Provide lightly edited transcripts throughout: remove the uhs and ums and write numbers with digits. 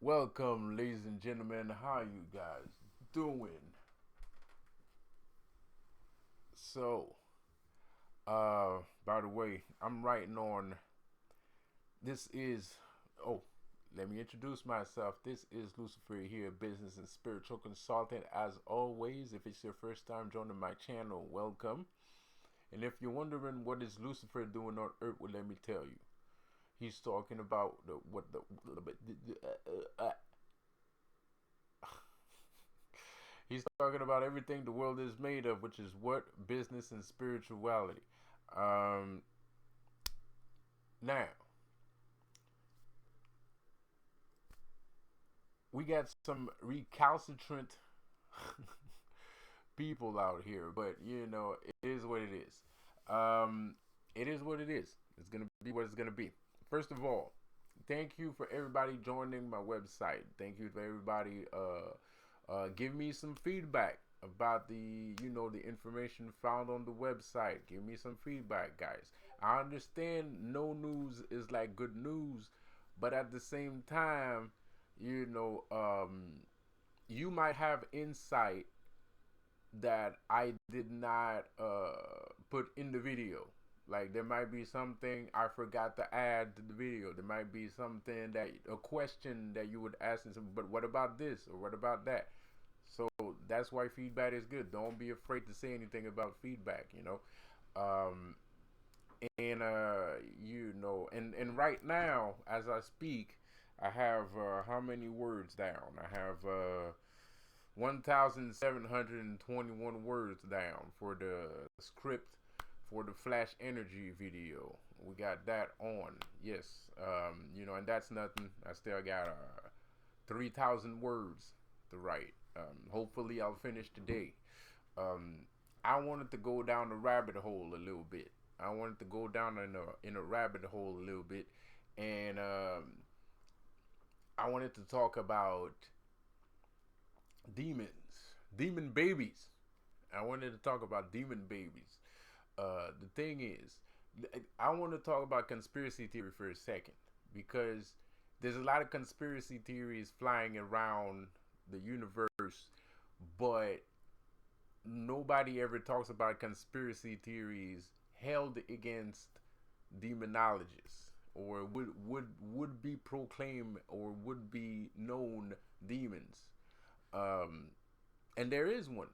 Welcome, ladies and gentlemen. How you guys doing? So, by the way, I'm writing on. This is. Oh, let me introduce myself. This is Lucifer here, business and spiritual consultant. As always, if it's your first time joining my channel, welcome. And if you're wondering what is Lucifer doing on Earth, well, let me tell you. He's talking about He's talking about everything the world is made of, which is what? Business and spirituality. Um, Now, we got some recalcitrant people out here, but it is what it is. Um, it is what it is. It's going to be what it's going to be. First of all, thank you for everybody joining my website. Thank you for everybody give me some feedback about the information found on the website. Give me some feedback, guys. I understand no news is like good news, but at the same time, you know, you might have insight that I did not put in the video. Like there might be something I forgot to add to the video. There might be something that a question that you would ask, but what about this or what about that? So that's why feedback is good. Don't be afraid to say anything about feedback. Um, and right now as I speak, I have how many words down? I have 1,721 words down for the script for the Flash Energy video. We got that on. Yes. And that's nothing. I still got 3,000 words to write. Hopefully I'll finish today. Um, I wanted to go down the rabbit hole a little bit. I wanted to go down in a rabbit hole a little bit, and I wanted to talk about demons, demon babies. I wanted to talk about demon babies. The thing is, I want to talk about conspiracy theory for a second because there's a lot of conspiracy theories flying around the universe, but nobody ever talks about conspiracy theories held against demonologists or would be proclaimed or would be known demons. Um, and there is one.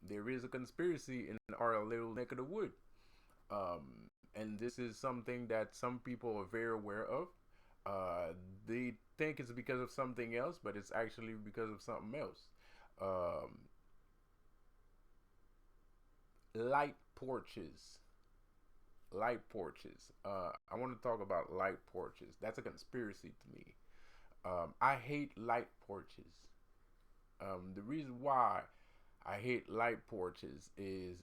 There is a conspiracy in our little neck of the wood. And this is something that some people are very aware of. They think it's because of something else, but it's actually because of something else. Um, Light porches. Light porches. I want to talk about light porches. That's a conspiracy to me. I hate light porches. The reason why I hate light porches is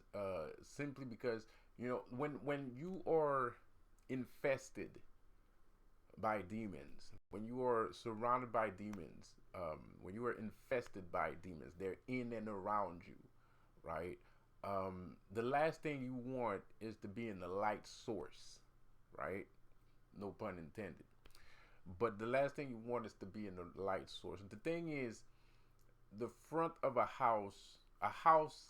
simply because when you are infested by demons, when you are surrounded by demons, when you are infested by demons, they're in and around you, right? The last thing you want is to be in the light source, right? No pun intended. But the last thing you want is to be in the light source. The thing is, the front of a house,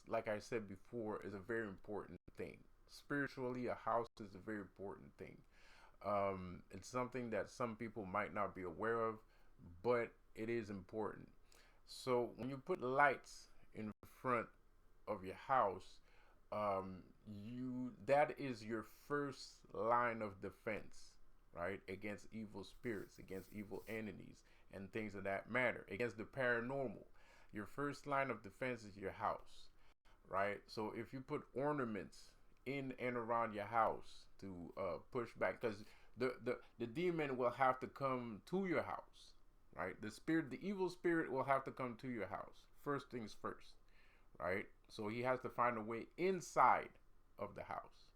like I said before, is a very important thing. Spiritually, a house is a very important thing. It's something that some people might not be aware of, but it is important. So when you put lights in front of your house, you that is your first line of defense, right? Against evil spirits, against evil entities, and things of that matter, against the paranormal. Your first line of defense is your house, right? So if you put ornaments in and around your house to push back, because the demon will have to come to your house, right? The evil spirit will have to come to your house. First things first, right? So he has to find a way inside of the house.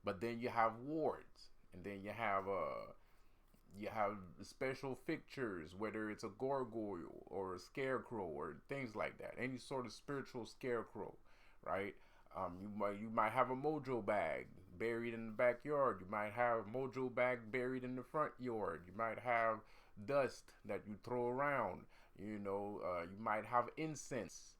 But then you have wards, and then you have special fixtures, whether it's a gargoyle or a scarecrow or things like that. Any sort of spiritual scarecrow, right? You might have a mojo bag buried in the backyard. You might have a mojo bag buried in the front yard. You might have dust that you throw around. You might have incense.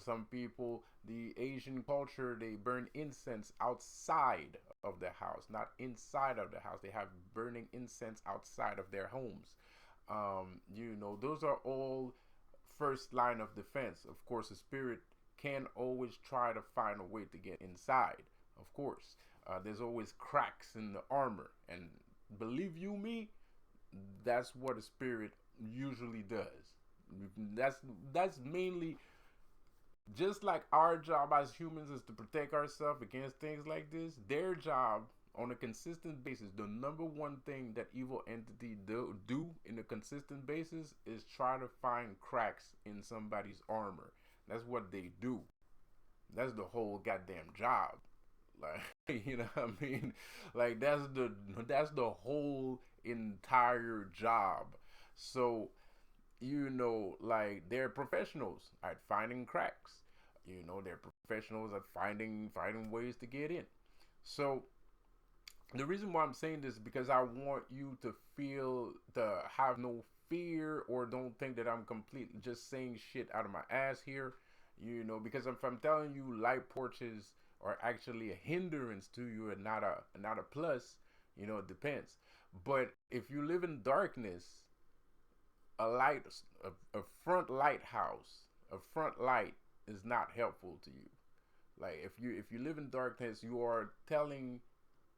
Some people, the Asian culture, they burn incense outside of the house, not inside of the house. They have burning incense outside of their homes. Those are all first line of defense. Of course, the spirit can always try to find a way to get inside. Of course, there's always cracks in the armor, and believe you me, that's what a spirit usually does. That's mainly just like our job as humans is to protect ourselves against things like this. Their job on a consistent basis, the number one thing that evil entity do in a consistent basis is try to find cracks in somebody's armor. That's what they do. That's the whole goddamn job. Like, you know what I mean? Like, that's the whole entire job. So, like, they're professionals at finding cracks. They're professionals at finding ways to get in. So the reason why I'm saying this is because I want you to have no fear, or don't think that I'm completely just saying shit out of my ass here. Because if I'm telling you light porches are actually a hindrance to you and not a plus, it depends. But if you live in darkness, a front lighthouse, a front light is not helpful to you. Like, if you live in darkness, you are telling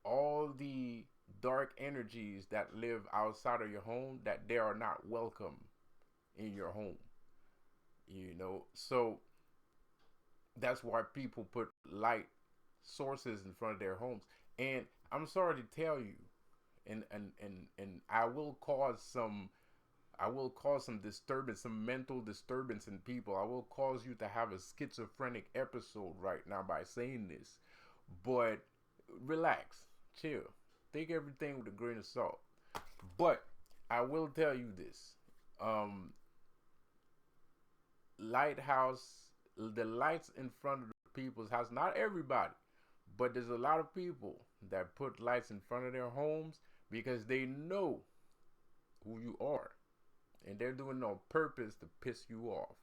all the dark energies that live outside of your home that they are not welcome in your home. So that's why people put light sources in front of their homes. And I'm sorry to tell you, and I will cause some disturbance, some mental disturbance in people. I will cause you to have a schizophrenic episode right now by saying this. But relax, chill, take everything with a grain of salt. But I will tell you this. Lighthouse, the lights in front of the people's house, not everybody, but there's a lot of people that put lights in front of their homes because they know who you are. And they're doing it on purpose to piss you off.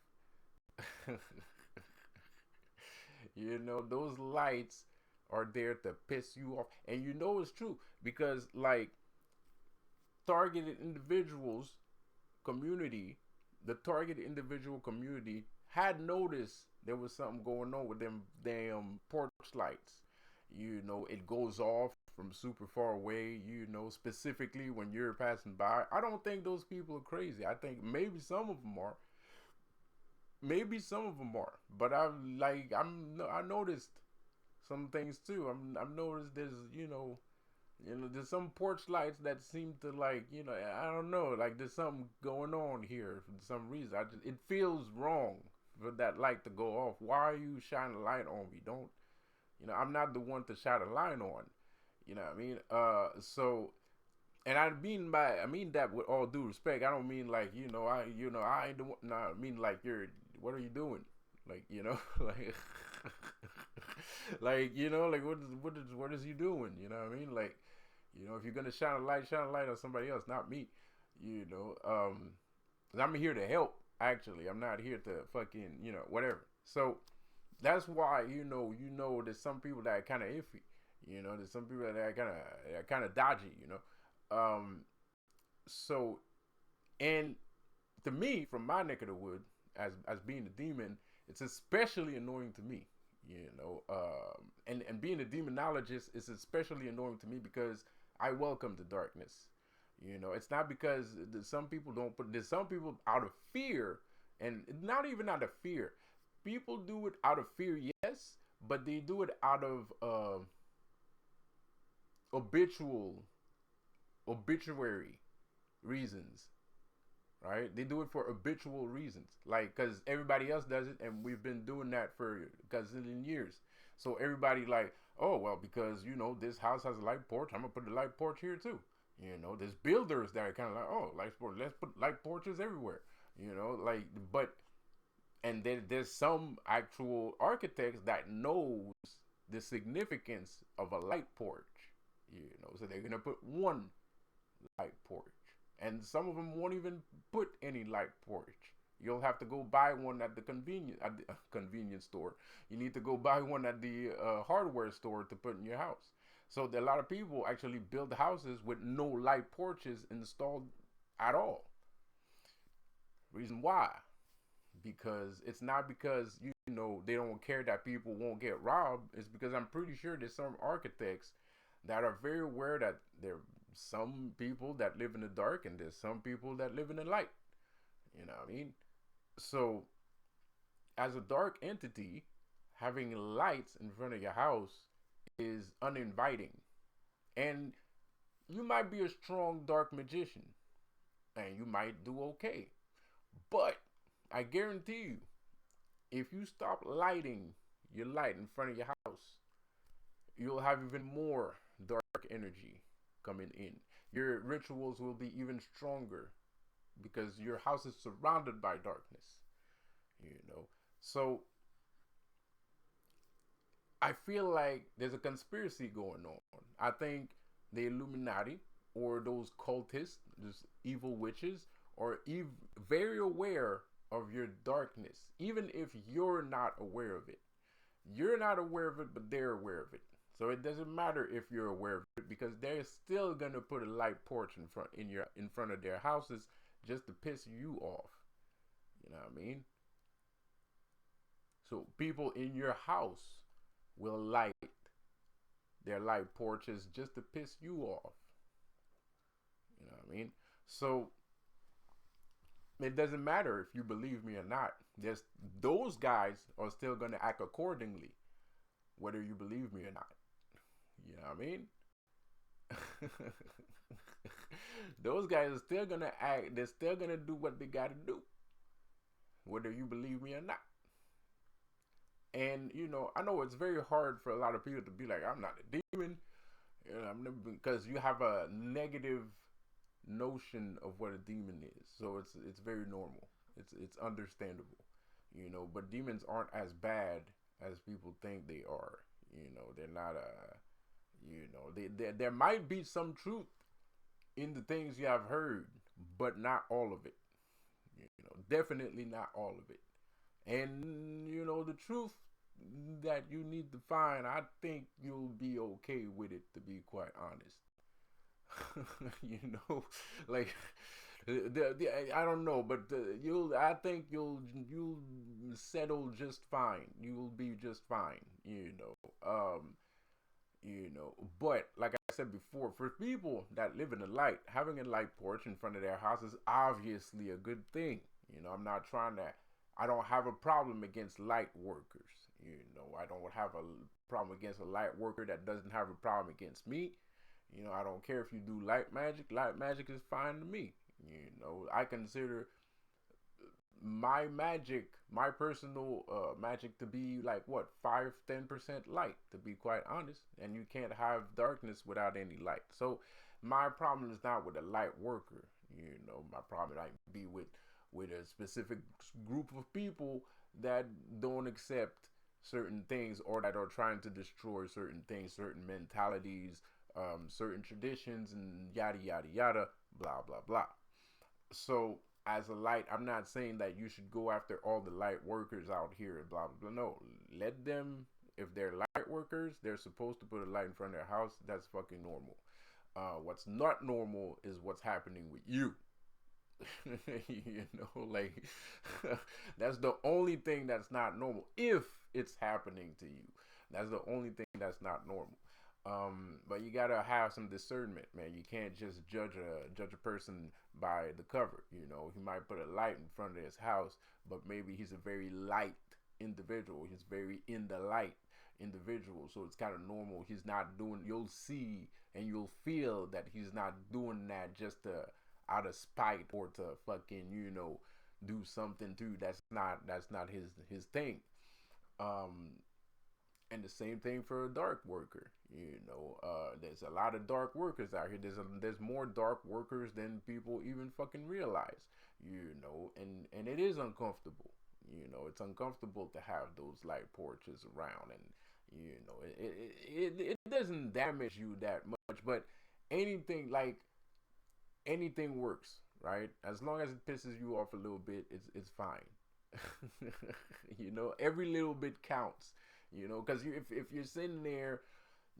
Those lights are there to piss you off. And it's true because, like, targeted individuals community, the targeted individual community had noticed there was something going on with them damn porch lights. It goes off from super far away, specifically when you're passing by. I don't think those people are crazy. I think maybe some of them are. But I noticed some things too. I've noticed there's some porch lights that seem to, like, I don't know, like there's something going on here for some reason. It feels wrong for that light to go off. Why are you shining a light on me? Don't, I'm not the one to shine a light on. You know what I mean? So, and I mean that with all due respect. I don't mean like, I ain't the one. No, I mean like, what are you doing? Like, like, like, like what is you doing? You know what I mean? Like, if you're gonna shine a light on somebody else, not me. 'Cause I'm here to help. Actually, I'm not here to fucking, whatever. So that's why, there's some people that are kind of iffy. There's some people that are kind of dodgy. So, and to me, from my neck of the wood, as being a demon, it's especially annoying to me. And being a demonologist is especially annoying to me because I welcome the darkness. It's not because some people don't, but there's some people out of fear, and not even out of fear. People do it out of fear, yes, but they do it out of obituary reasons, right? They do it for habitual reasons, like, because everybody else does it, and we've been doing that for gazillion years. So everybody like, oh, well, because, this house has a light porch, I'm going to put a light porch here too. There's builders that are kind of like, oh, light porch, let's put light porches everywhere. And then there's some actual architects that knows the significance of a light porch, so they're going to put one light porch. and some of them won't even put any light porch. You'll have to go buy one at the convenience store. You need to go buy one at the hardware store to put in your house. So a lot of people actually build houses with no light porches installed at all. Reason why? Because it's not because they don't care that people won't get robbed. It's because I'm pretty sure there's some architects that are very aware that there are some people that live in the dark and there's some people that live in the light. You know what I mean? So as a dark entity, having lights in front of your house is uninviting. And you might be a strong dark magician and you might do okay. But I guarantee you, if you stop lighting your light in front of your house, you'll have even more dark energy coming in. Your rituals will be even stronger because your house is surrounded by darkness. So I feel like there's a conspiracy going on. I think the Illuminati or those cultists, those evil witches, are very aware of your darkness, even if you're not aware of it. You're not aware of it, but they're aware of it. So it doesn't matter if you're aware of it because they're still gonna put a light porch in front of their houses just to piss you off. You know what I mean? So people in your house will light their light porches just to piss you off. You know what I mean? So it doesn't matter if you believe me or not. Those guys are still going to act accordingly, whether you believe me or not. You know what I mean? Those guys are still going to act. They're still going to do what they got to do, whether you believe me or not. And, I know it's very hard for a lot of people to be like, I'm not a demon. Because you have a negative notion of what a demon is. So it's very normal. It's understandable. But demons aren't as bad as people think they are. They're not there might be some truth in the things you have heard, but not all of it. Definitely not all of it. And the truth that you need to find, I think you'll be okay with it, to be quite honest. Like I don't know, but I think you'll settle just fine. You'll be just fine. But like I said before, for people that live in the light, having a light porch in front of their house is obviously a good thing. I'm not trying to. I don't have a problem against light workers. I don't have a problem against a light worker that doesn't have a problem against me. I don't care if you do light magic. Light magic is fine to me. I consider my magic, my personal magic, to be like what 5-10% light, to be quite honest. And you can't have darkness without any light. So my problem is not with a light worker. My problem might be with a specific group of people that don't accept certain things or that are trying to destroy certain things, certain mentalities, certain traditions, and yada yada yada, blah blah blah. So as a light, I'm not saying that you should go after all the light workers out here and blah blah blah. No, let them. If they're light workers, they're supposed to put a light in front of their house. That's fucking normal. What's not normal is what's happening with you. Like that's the only thing that's not normal. If it's happening to you, that's the only thing that's not normal. But you gotta have some discernment, man. You can't just judge a person by the cover. He might put a light in front of his house, but maybe he's a very light individual. He's very in the light individual, so it's kind of normal. He's not doing. You'll see and you'll feel that he's not doing that just to out of spite or to fucking do something too. That's not his thing. And the same thing for a dark worker. There's a lot of dark workers out here. There's more dark workers than people even fucking realize. And it is uncomfortable. It's uncomfortable to have those light porches around, and it doesn't damage you that much. But anything like anything works, right? As long as it pisses you off a little bit, it's fine. You know, every little bit counts. You know, because if you're sitting there,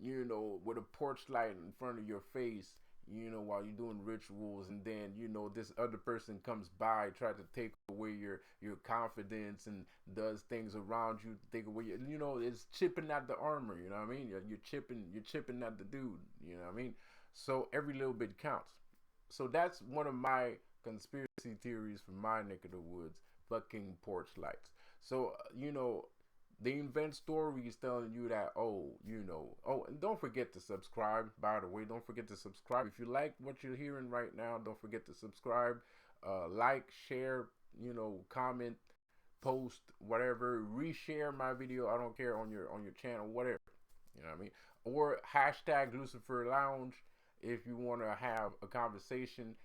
you know, with a porch light in front of your face, you know, while you're doing rituals, and then you know this other person comes by, tries to take away your confidence and does things around you, take away your, you know, it's chipping at the armor. You know what I mean? You're chipping at the dude. You know what I mean? So every little bit counts. So that's one of my conspiracy theories from my neck of the woods. Fucking porch lights. So you know, they invent stories telling you that, oh, you know, oh, and don't forget to subscribe. By the way, don't forget to subscribe. If you like what you're hearing right now, don't forget to subscribe, like, share, you know, comment, post, whatever, reshare my video. I don't care, on your channel, whatever. You know what I mean? Or hashtag Lucifer Lounge if you want to have a conversation.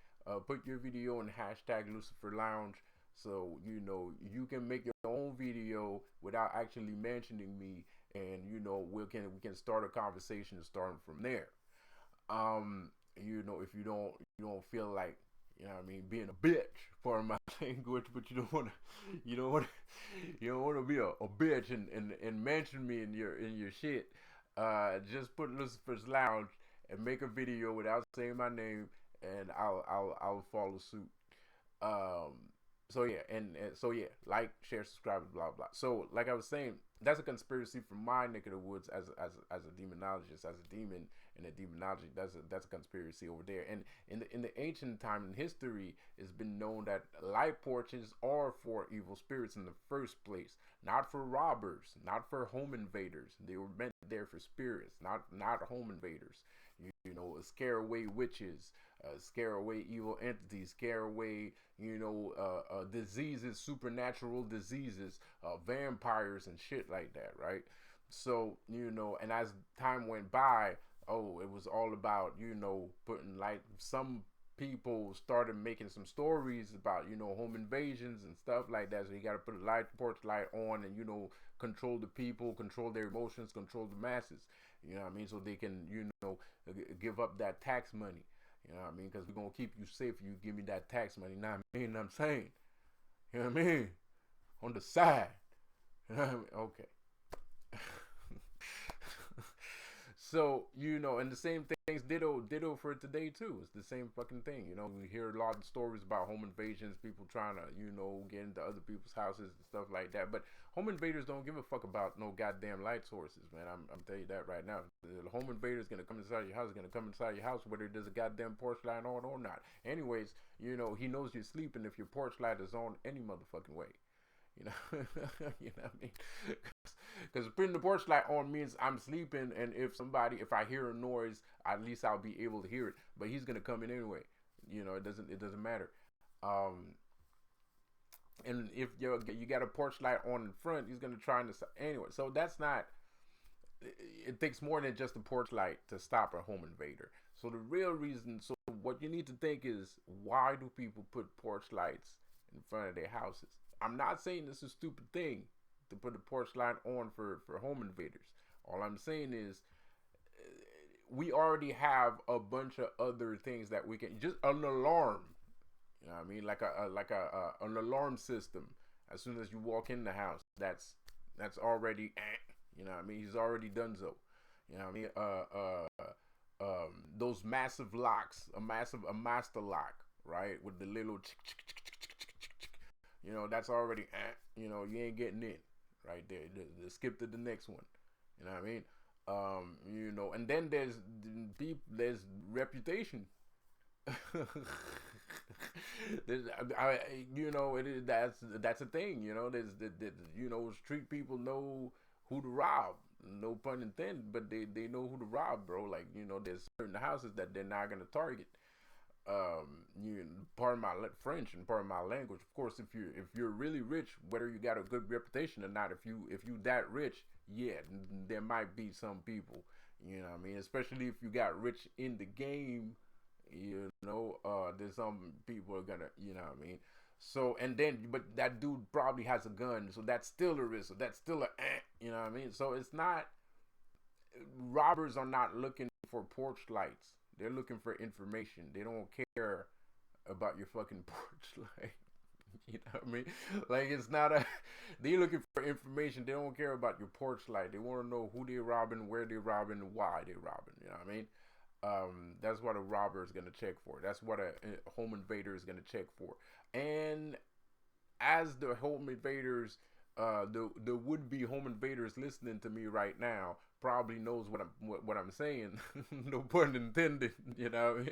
Put your video in hashtag Lucifer Lounge, so you know you can make your own video without actually mentioning me, and you know we can start a conversation starting from there. You know, if you don't feel like, you know what I mean, being a bitch for my language, but you don't want to be a bitch and mention me in your shit. Just put Lucifer's Lounge and make a video without saying my name, and I'll follow suit. Um, so yeah, and so yeah, like, share, subscribe, blah blah. So like I was saying, that's a conspiracy from my neck of the woods as a demonologist, as a demon in a demonology. That's a conspiracy over there. And in the ancient time in history, it's been known that light porches are for evil spirits in the first place, not for robbers, not for home invaders. They were meant there for spirits, not home invaders. You know, scare away witches, scare away evil entities, scare away, you know, diseases, supernatural diseases, vampires and shit like that, right? So, you know, and as time went by, oh, it was all about, you know, putting, like, some people started making some stories about, you know, home invasions and stuff like that. So you got to put a porch light on, and, you know, control the people, control their emotions, control the masses. You know what I mean? So they can, you know, give up that tax money. You know what I mean? Because we're going to keep you safe if you give me that tax money. Now, I mean, I'm saying, you know what I mean? On the side. You know what I mean? Okay. So, you know, and the same things, ditto for today too. It's the same fucking thing. You know, we hear a lot of stories about home invasions, people trying to, you know, get into other people's houses and stuff like that. But home invaders don't give a fuck about no goddamn light sources, man. I'm telling you that right now. The home invader is gonna come inside your house, whether there's a goddamn porch light on or not. Anyways, you know, he knows you're sleeping if your porch light is on any motherfucking way. You know, you know what I mean? Because putting the porch light on means I'm sleeping, and if I hear a noise, at least I'll be able to hear it. But he's gonna come in anyway. You know, it doesn't matter. And if you got a porch light on in front, he's gonna try and anyway. So that's not. It takes more than just a porch light to stop a home invader. So the real reason. So what you need to think is, why do people put porch lights in front of their houses? I'm not saying this is a stupid thing to put a porch light on for home invaders. All I'm saying is, we already have a bunch of other things that we can, just an alarm. You know what I mean? Like an alarm system. As soon as you walk in the house, that's already, you know what I mean? He's already done so. You know what I mean? Those massive locks, a master lock, right? With the little, you know, that's already, you know, you ain't getting in right there. Skip to the next one. You know what I mean? You know, and then there's reputation. You know, that's a thing. You know, there's you know, street people know who to rob. No pun intended, but they know who to rob, bro. Like, you know, there's certain houses that they're not gonna target. You part of my French and part of my language. Of course, if you're really rich, whether you got a good reputation or not, if you that rich, yeah, there might be some people. You know what I mean? Especially if you got rich in the game. You know, there's some people are gonna, you know what I mean? So, and then, but that dude probably has a gun, so that's still a risk. So that's still you know what I mean? So it's not, robbers are not looking for porch lights. They're looking for information. They don't care about your fucking porch light. You know what I mean? Like it's not a. They looking for information. They don't care about your porch light. They want to know who they're robbing, where they're robbing, why they're robbing. You know what I mean? That's what a robber is gonna check for. That's what a home invader is gonna check for. And as the home invaders, the would be home invaders listening to me right now probably knows what I'm saying. No pun intended. You know,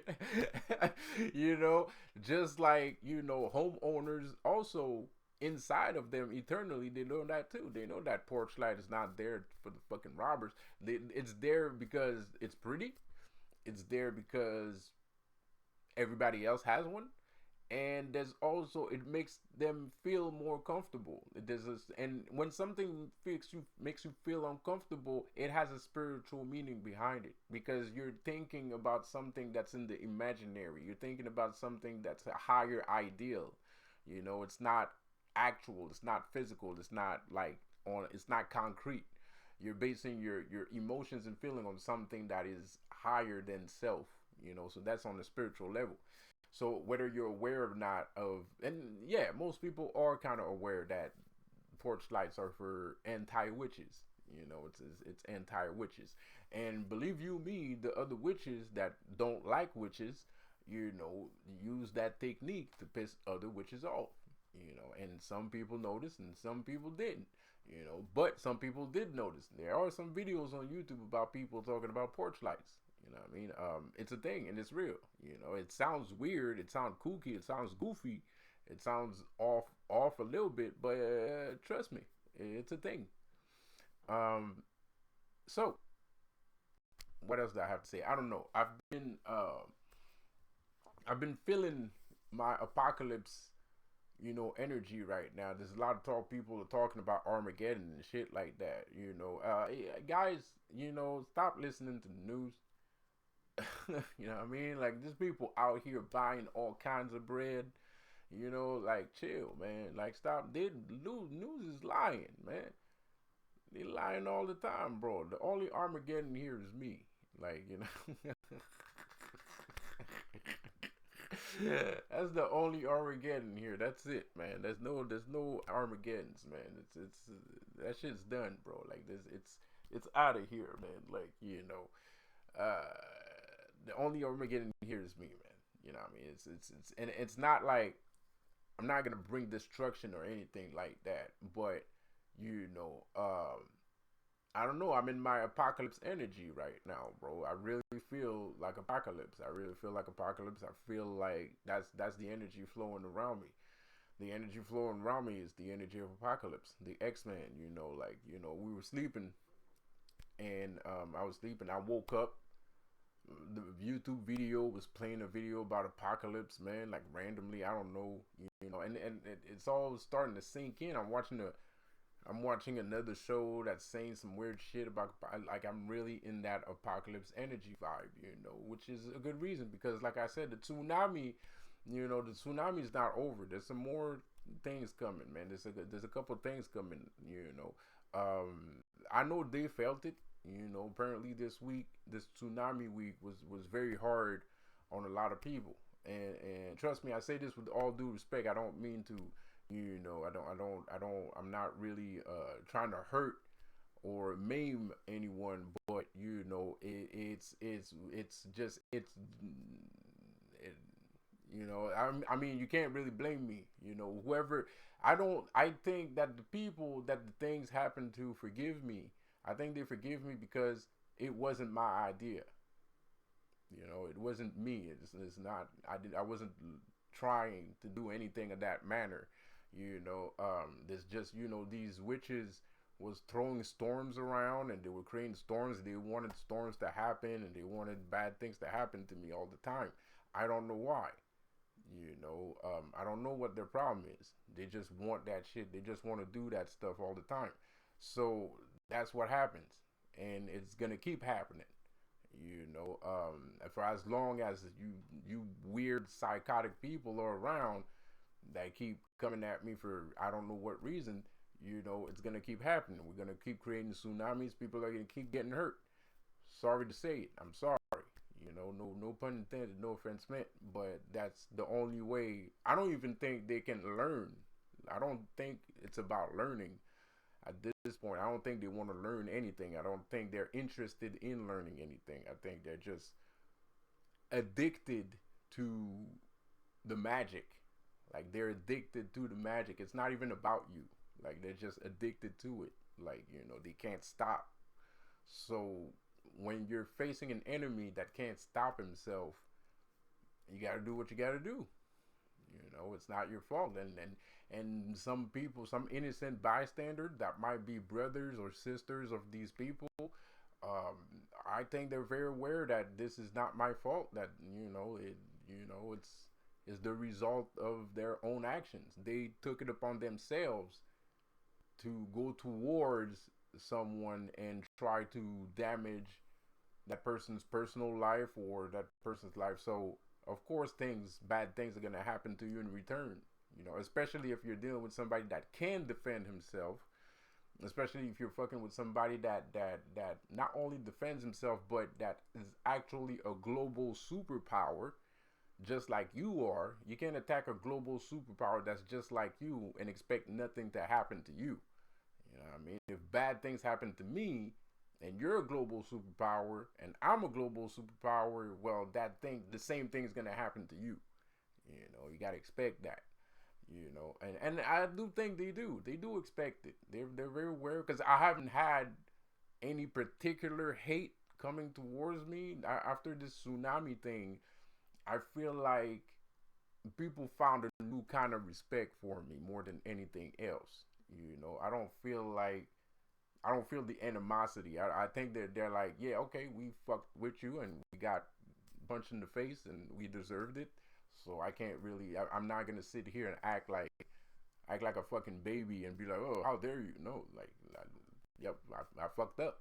you know, just like homeowners also inside of them eternally they know that too. They know that porch light is not there for the fucking robbers. It's there because it's pretty. It's there because everybody else has one, and there's also it makes them feel more comfortable. And when something makes you feel uncomfortable, it has a spiritual meaning behind it because you're thinking about something that's in the imaginary. You're thinking about something that's a higher ideal. It's not actual. It's not physical. It's not like it's not concrete. You're basing your emotions and feeling on something that is higher than self. So that's on the spiritual level. So whether you're aware or not and yeah, most people are kind of aware that porch lights are for anti-witches. It's anti-witches. And believe you me, the other witches that don't like witches, use that technique to piss other witches off. And some people noticed and some people didn't. But some people did notice. There are some videos on YouTube about people talking about porch lights. You know what I mean? It's a thing and it's real. It sounds weird. It sounds kooky. It sounds goofy. It sounds off a little bit, but trust me, it's a thing. So what else do I have to say? I don't know. I've been feeling my apocalypse, energy right now. There's a lot of people are talking about Armageddon and shit like that. Guys, stop listening to the news. You know what I mean? Like, there's people out here buying all kinds of bread. Like, chill, man. Like, stop. News is lying, man. They lying all the time, bro. The only Armageddon here is me. Like, That's the only Armageddon here. That's it, man. There's no Armageddons, man. It's that shit's done, bro. Like this, it's out of here, man. Like the only Armageddon here is me, man. You know what I mean? It's and it's not like I'm not gonna bring destruction or anything like that, but I don't know. I'm in my apocalypse energy right now, bro. I really feel like apocalypse. I really feel like apocalypse. I feel like that's the energy flowing around me. The energy flowing around me is the energy of apocalypse. The X-Men, we were sleeping and I was sleeping. I woke up. The YouTube video was playing a video about apocalypse, man, like randomly. I don't know, and it's all starting to sink in. I'm watching another show that's saying some weird shit about, like, I'm really in that apocalypse energy vibe, which is a good reason because, like I said, the tsunami is not over. There's some more things coming, man. There's a couple of things coming, I know they felt it, apparently this tsunami week was very hard on a lot of people. And trust me, I say this with all due respect. I don't mean to, I'm not really trying to hurt or maim anyone, but I mean, you can't really blame me, whoever. I think that the people that the things happen to forgive me. I think they forgive me because it wasn't my idea. It wasn't me. It's not. I wasn't trying to do anything of that manner. There's just these witches was throwing storms around and they were creating storms. They wanted storms to happen and they wanted bad things to happen to me all the time. I don't know why. I don't know what their problem is. They just want that shit. They just want to do that stuff all the time. So that's what happens, and it's gonna keep happening. For as long as you weird psychotic people are around that keep coming at me for I don't know what reason, it's gonna keep happening. We're gonna keep creating tsunamis. People are gonna keep getting hurt. Sorry to say it. I'm sorry. No pun intended, no offense meant, but that's the only way. I don't even think they can learn. I don't think it's about learning at this point. I don't think they want to learn anything. I don't think they're interested in learning anything. I think they're just addicted to the magic. Like they're addicted to the magic. It's not even about you. Like they're just addicted to it. Like, they can't stop. So when you're facing an enemy that can't stop himself, you got to do what you got to do. It's not your fault. And some people, some innocent bystander that might be brothers or sisters of these people, I think they're very aware that this is not my fault. That it's the result of their own actions. They took it upon themselves to go towards someone and try to damage that person's personal life or that person's life. So of course bad things are gonna happen to you in return. Especially if you're dealing with somebody that can defend himself. Especially if you're fucking with somebody that not only defends himself, but that is actually a global superpower, just like you are. You can't attack a global superpower that's just like you and expect nothing to happen to you. You know what I mean? If bad things happen to me, and you're a global superpower, and I'm a global superpower, well, the same thing is gonna happen to you. You gotta expect that. And I do think they do expect it. They're very aware, because I haven't had any particular hate coming towards me after this tsunami thing. I feel like people found a new kind of respect for me more than anything else. I don't feel the animosity. I think that they're like, yeah, okay, we fucked with you and we got punched in the face and we deserved it. So I can't really. I'm not gonna sit here and act like a fucking baby and be like, oh, how dare you? No, like, yep, I fucked up.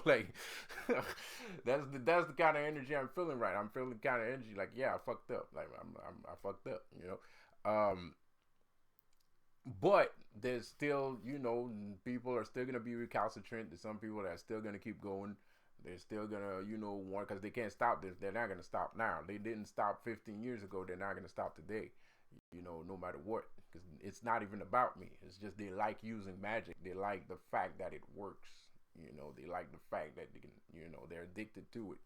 Like that's the kind of energy I'm feeling right. I'm feeling kind of energy like, yeah, I fucked up. Like I fucked up. But there's still, people are still gonna be recalcitrant. There's some people that are still gonna keep going. They're still gonna, want, because they can't stop this. They're not gonna stop now. They didn't stop 15 years ago. They're not gonna stop today. No matter what, because it's not even about me. It's just they like using magic. They like the fact that it works. They like the fact that they can, they're addicted to it.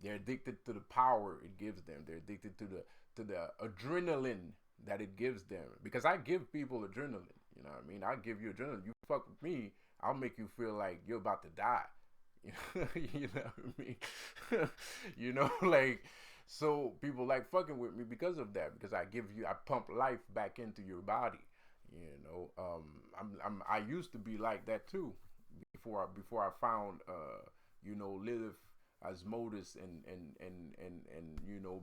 They're addicted to the power it gives them. They're addicted to the adrenaline that it gives them. Because I give people adrenaline. You know what I mean? I give you adrenaline. You fuck with me, I'll make you feel like you're about to die. You know what I mean? Like, so people like fucking with me because of that. Because I pump life back into your body. I used to be like that too. Before I found Lilith, Asmodeus, and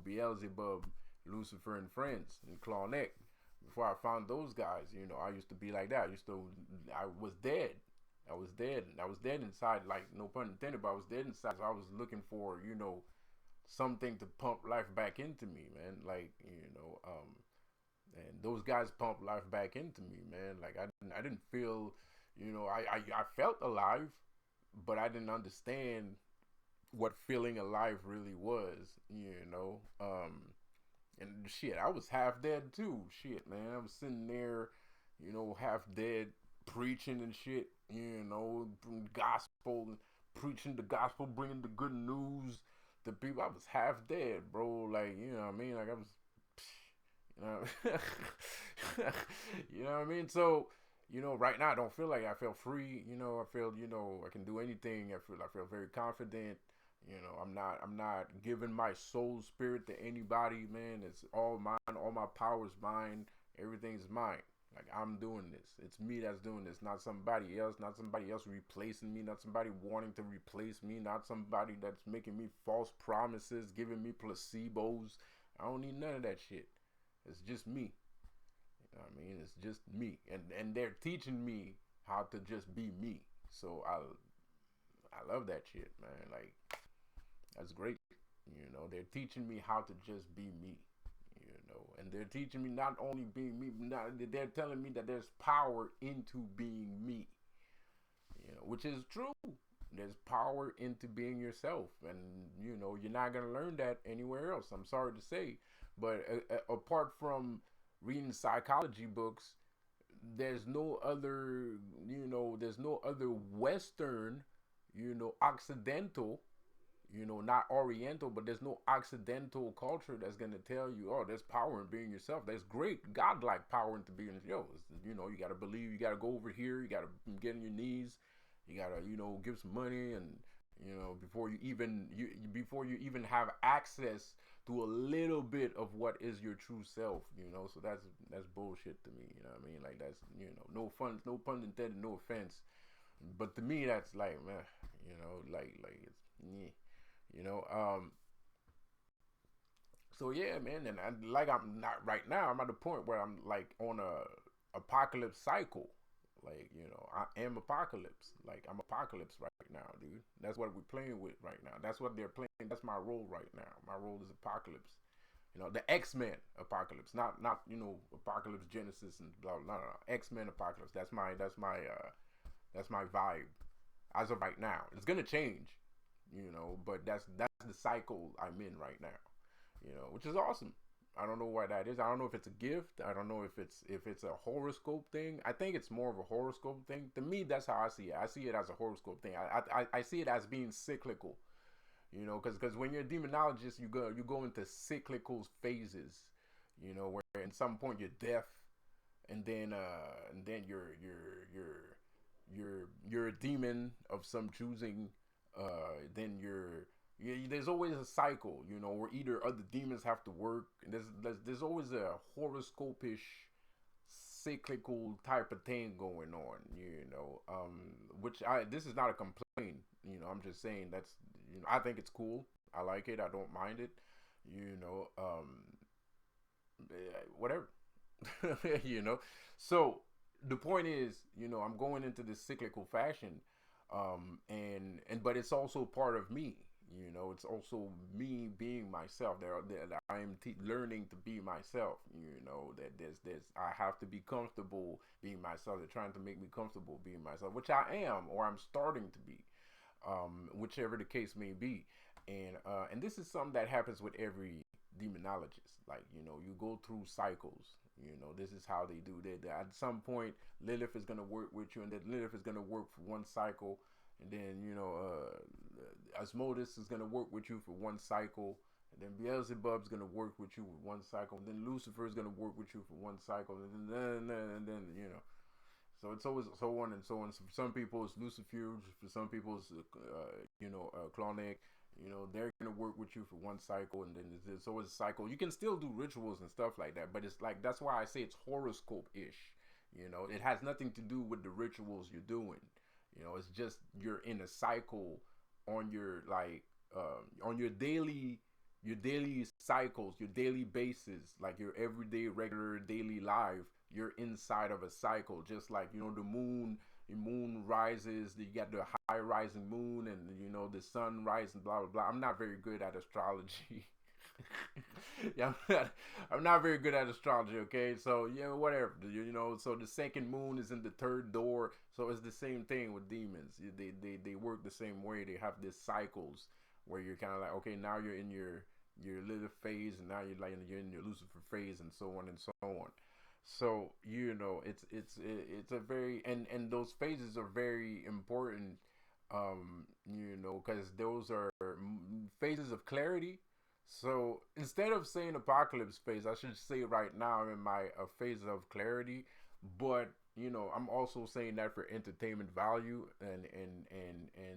Beelzebub, Lucifer and friends, and Clawneck. Before I found those guys, I used to be like that. I was dead. I was dead inside, like, no pun intended, but I was dead inside. So I was looking for, something to pump life back into me, man. Like, and those guys pumped life back into me, man. Like, I didn't feel, I felt alive, but I didn't understand what feeling alive really was, and shit, I was half dead too. Shit, man. I was sitting there, half dead, preaching and shit, gospel, preaching the gospel, bringing the good news to people. I was half dead, bro. Like, you know what I mean? Like, I was, you know what I mean? So, right now I don't feel like I feel free. I feel, I can do anything. I feel very confident. I'm not giving my soul spirit to anybody, man. It's all mine. All my power is mine. Everything's mine. Like, I'm doing this. It's me that's doing this, not somebody else. Not somebody else replacing me. Not somebody wanting to replace me. Not somebody that's making me false promises, giving me placebos. I don't need none of that shit. It's just me. You know what I mean? It's just me. And they're teaching me how to just be me. So I love that shit, man. Like, that's great. They're teaching me how to just be me. And they're teaching me not only being me, but they're telling me that there's power into being me. Which is true. There's power into being yourself, and you're not gonna learn that anywhere else. I'm sorry to say, but apart from reading psychology books, there's no other, there's no other Western, Occidental, not Oriental, but there's no Occidental culture that's gonna tell you, oh, there's power in being yourself. There's great godlike power into being yourself. You gotta believe. You gotta go over here. You gotta get on your knees. You gotta, give some money, and before you even have access to a little bit of what is your true self. So that's bullshit to me. You know what I mean? Like, that's, no pun intended, no offense, but to me that's like, man, like it's, yeah. you know um so yeah, man. And I'm not right now, I'm at the point where I'm like on a apocalypse cycle. Like, I am apocalypse. Like, I'm apocalypse right now, dude. That's what we're playing with right now. That's what they're playing. That's my role right now. My role is apocalypse. The X-Men apocalypse, not apocalypse Genesis and blah blah. No. X-Men apocalypse. That's my vibe as of right now. It's gonna change, but that's the cycle I'm in right now, which is awesome. I don't know why that is. I don't know if it's a gift. I don't know if it's a horoscope thing. I think it's more of a horoscope thing. To me, that's how I see it. I see it as a horoscope thing. I see it as being cyclical. Because when you're a demonologist, you go into cyclical phases. Where at some point you're deaf, and then you're a demon of some choosing. Then there's always a cycle, where either other demons have to work. There's always a horoscopish cyclical type of thing going on, which this is not a complaint. I'm just saying that's, I think it's cool. I like it. I don't mind it. You know, whatever. you know. So the point is, I'm going into this cyclical fashion, and but it's also part of me. It's also me being myself. That I am learning to be myself. That there's I have to be comfortable being myself. They're trying to make me comfortable being myself, which I am, or I'm starting to be, whichever the case may be. And this is something that happens with every demonologist. Like, you go through cycles. This is how they do. They at some point, Lilith is gonna work with you, and then Lilith is gonna work for one cycle, and then Asmodeus is gonna work with you for one cycle, and then Beelzebub's gonna work with you for one cycle, and then Lucifer is gonna work with you for one cycle, and then. So it's always so on and so on. So for some people it's Lucifer, for some people it's Clonic. They're gonna work with you for one cycle, and then there's always a cycle. You can still do rituals and stuff like that, but it's like, that's why I say it's horoscope-ish. It has nothing to do with the rituals you're doing. It's just you're in a cycle on your on your daily cycles, your daily basis, like your everyday regular daily life. You're inside of a cycle, just like the moon rises, you got the high rising moon, and the sun rising, blah blah blah. I'm not very good at astrology. yeah, I'm not very good at astrology. Okay, so yeah, whatever. So the second moon is in the third door, so it's the same thing with demons. They work the same way. They have these cycles where you're kind of like, okay, now you're in your little phase, and now you're in your Lucifer phase, and so on and so on. So it's a very, and those phases are very important, because those are phases of clarity. So instead of saying apocalypse phase, I should say right now I'm in my phase of clarity. But I'm also saying that for entertainment value, and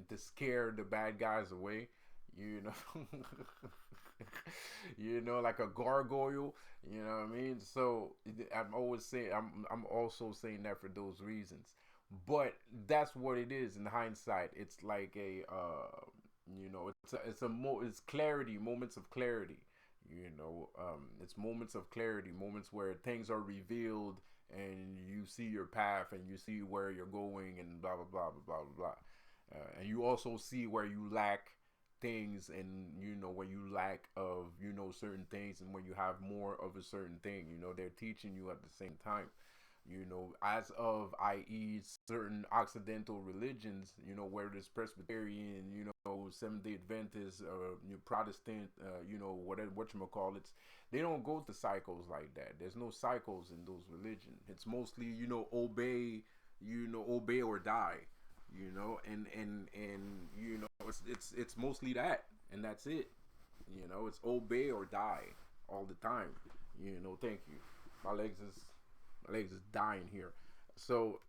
to scare the bad guys away. you know like a gargoyle. What I mean? So I'm also saying that for those reasons. But that's what it is in hindsight. It's like it's clarity, moments of clarity. It's moments of clarity, moments where things are revealed, and you see your path, and you see where you're going, and blah blah blah blah blah blah. And you also see where you lack things, and where you lack of certain things, and when you have more of a certain thing. They're teaching you at the same time. You know, as of, i.e., certain Occidental religions, you know, where there's Presbyterian, you know, Seventh Day Adventist, you know, Protestant, you know, whatever whatchamacallits, they don't go to cycles like that. There's no cycles in those religions. It's mostly, you know, obey or die, you know, and you know, it's mostly that, and that's it. You know, it's obey or die all the time. You know, thank you. My legs is my legs is dying here. So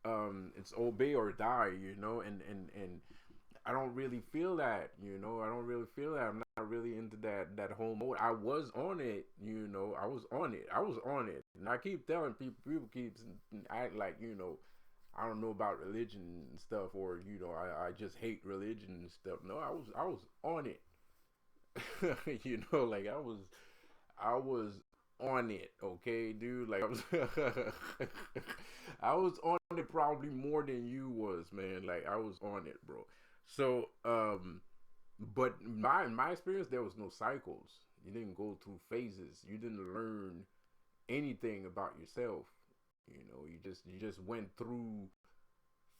it's obey or die, you know, and I don't really feel that, you know. I don't really feel that. I'm not really into that whole mode. I was on it, you know. I was on it. I was on it, and I keep telling people keep act like, you know, I don't know about religion and stuff, or you know, I just hate religion and stuff. No, I was on it. You know, like I was on it, okay, dude. Like I was I was on it probably more than you was, man. Like I was on it, bro. So, but my experience, there was no cycles. You didn't go through phases. You didn't learn anything about yourself. You know, you just went through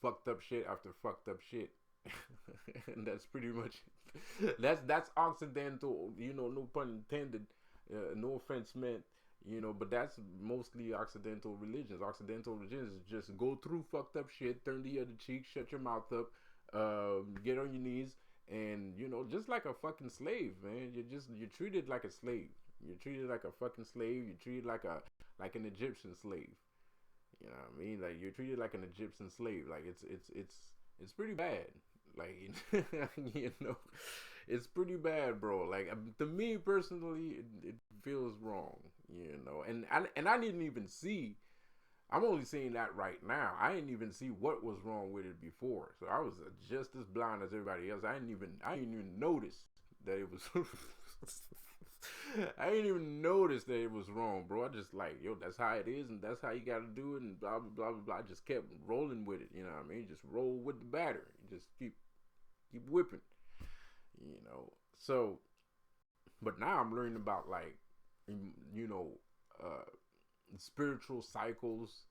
fucked up shit after fucked up shit. And that's pretty much that's Occidental, you know, no pun intended, no offense meant, you know, but that's mostly Occidental religions. Occidental religions is just go through fucked up shit, turn the other cheek, shut your mouth up, get on your knees, and you know, just like a fucking slave, man. You're treated like a slave. You're treated like a fucking slave. You're treated like an Egyptian slave. You know what I mean? Like you're treated like an Egyptian slave. Like it's pretty bad. Like you know, it's pretty bad, bro. Like to me personally, it feels wrong. You know, and I didn't even see. I'm only seeing that right now. I didn't even see what was wrong with it before. So I was just as blind as everybody else. I didn't even notice that it was. I didn't even notice that it was wrong, bro. I just like, yo, that's how it is, and that's how you gotta do it, and blah blah blah blah blah. I just kept rolling with it, you know what I mean? Just roll with the batter. Just keep whipping, you know. So, but now I'm learning about like, you know, uh, spiritual cycles,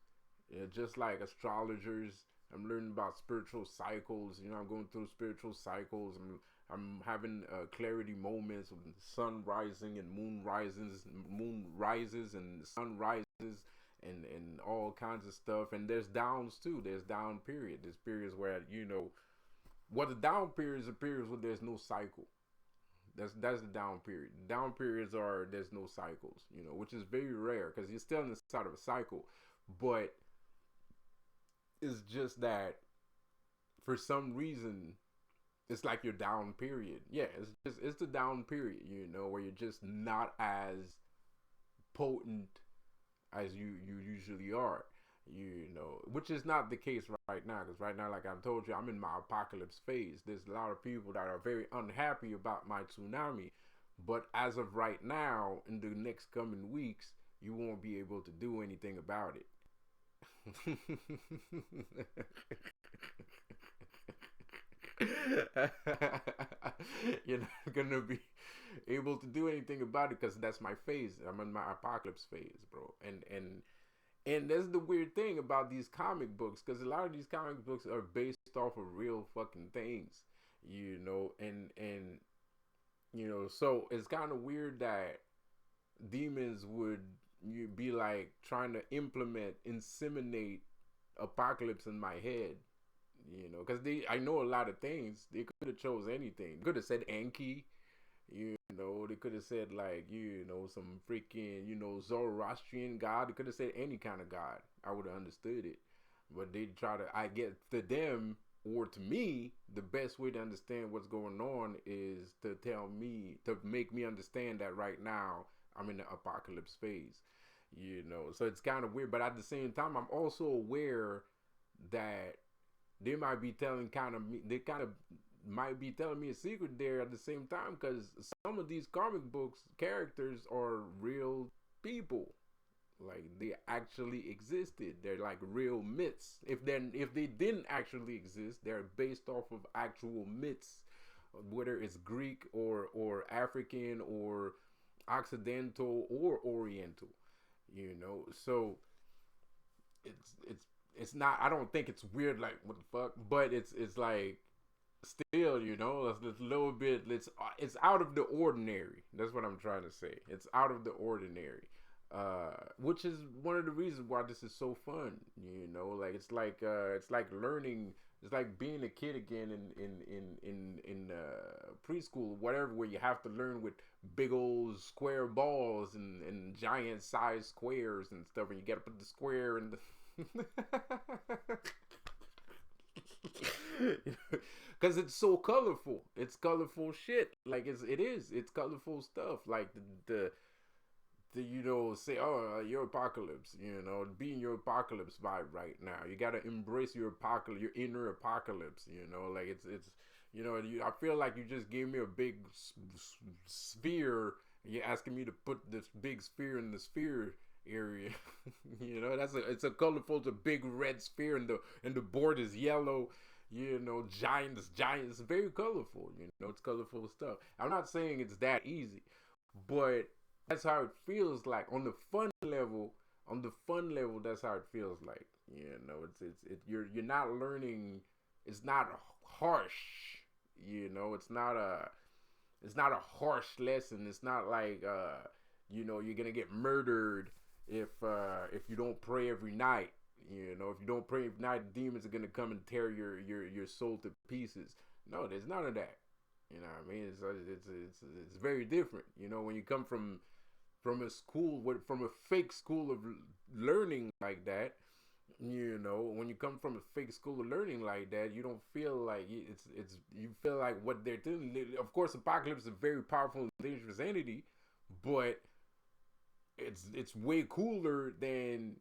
just like astrologers. I'm learning about spiritual cycles. You know, I'm going through spiritual cycles. I'm having clarity moments when the sun rising and moon rises and the sun rises, and all kinds of stuff. And there's downs too. There's down period. There's periods where, you know, what the down periods are periods where there's no cycle. That's the down period. Down periods are there's no cycles, you know, which is very rare because you're still inside of a cycle, but it's just that for some reason it's like your down period. Yeah, it's the down period, you know, where you're just not as potent as you usually are, you know, which is not the case right now, because right now, like I told you, I'm in my apocalypse phase. There's a lot of people that are very unhappy about my tsunami, but as of right now, in the next coming weeks, you won't be able to do anything about it. You're not gonna be able to do anything about it because that's my phase. I'm in my apocalypse phase, bro. And that's the weird thing about these comic books, because a lot of these comic books are based off of real fucking things, you know, and you know, so it's kind of weird that demons would you be like trying to inseminate apocalypse in my head, you know, because I know a lot of things. They could have chose anything. Could have said Enki, you know. They could have said like, you know, some freaking, you know, Zoroastrian god. They could have said any kind of god. I would have understood it. But they try to, I get to them, or to me, the best way to understand what's going on is to tell me, to make me understand that right now I'm in the apocalypse phase, you know. So it's kind of weird, but at the same time, I'm also aware that they might be telling kind of me, they kind of might be telling me a secret there at the same time, because some of these comic books characters are real people. Like they actually existed. They're like real myths. If they didn't actually exist, they're based off of actual myths, whether it's Greek or African or Occidental or Oriental, you know. So it's not. I don't think it's weird. Like what the fuck? But it's like still, it's a little bit. It's out of the ordinary. That's what I'm trying to say. It's out of the ordinary. Which is one of the reasons why this is so fun. Like it's like learning. It's like being a kid again in preschool, whatever, where you have to learn with big old square balls and giant size squares and stuff, and you got to put the square in the because it's so colorful. It's colorful shit. Like it's colorful stuff. Like the say, oh, your apocalypse, be in your apocalypse vibe right now. You got to embrace your apocalypse, your inner apocalypse. Like I feel like you just gave me a big sphere. You're asking me to put this big sphere in the sphere area. It's a colorful, it's a big red sphere, and the board is yellow. Giant. It's very colorful. It's colorful stuff. I'm not saying it's that easy, but that's how it feels like on the fun level. On the fun level, that's how it feels like. You're not learning. It's not harsh. It's not a harsh lesson. It's not like you're gonna get murdered if you don't pray every night. If you don't pray every night, demons are gonna come and tear your soul to pieces. No, there's none of that. What I mean? It's very different. When you come from a school, from a fake school of learning like that, when you come from a fake school of learning like that, you don't feel like you feel like what they're doing. Of course, Apocalypse is a very powerful and dangerous entity, but it's way cooler than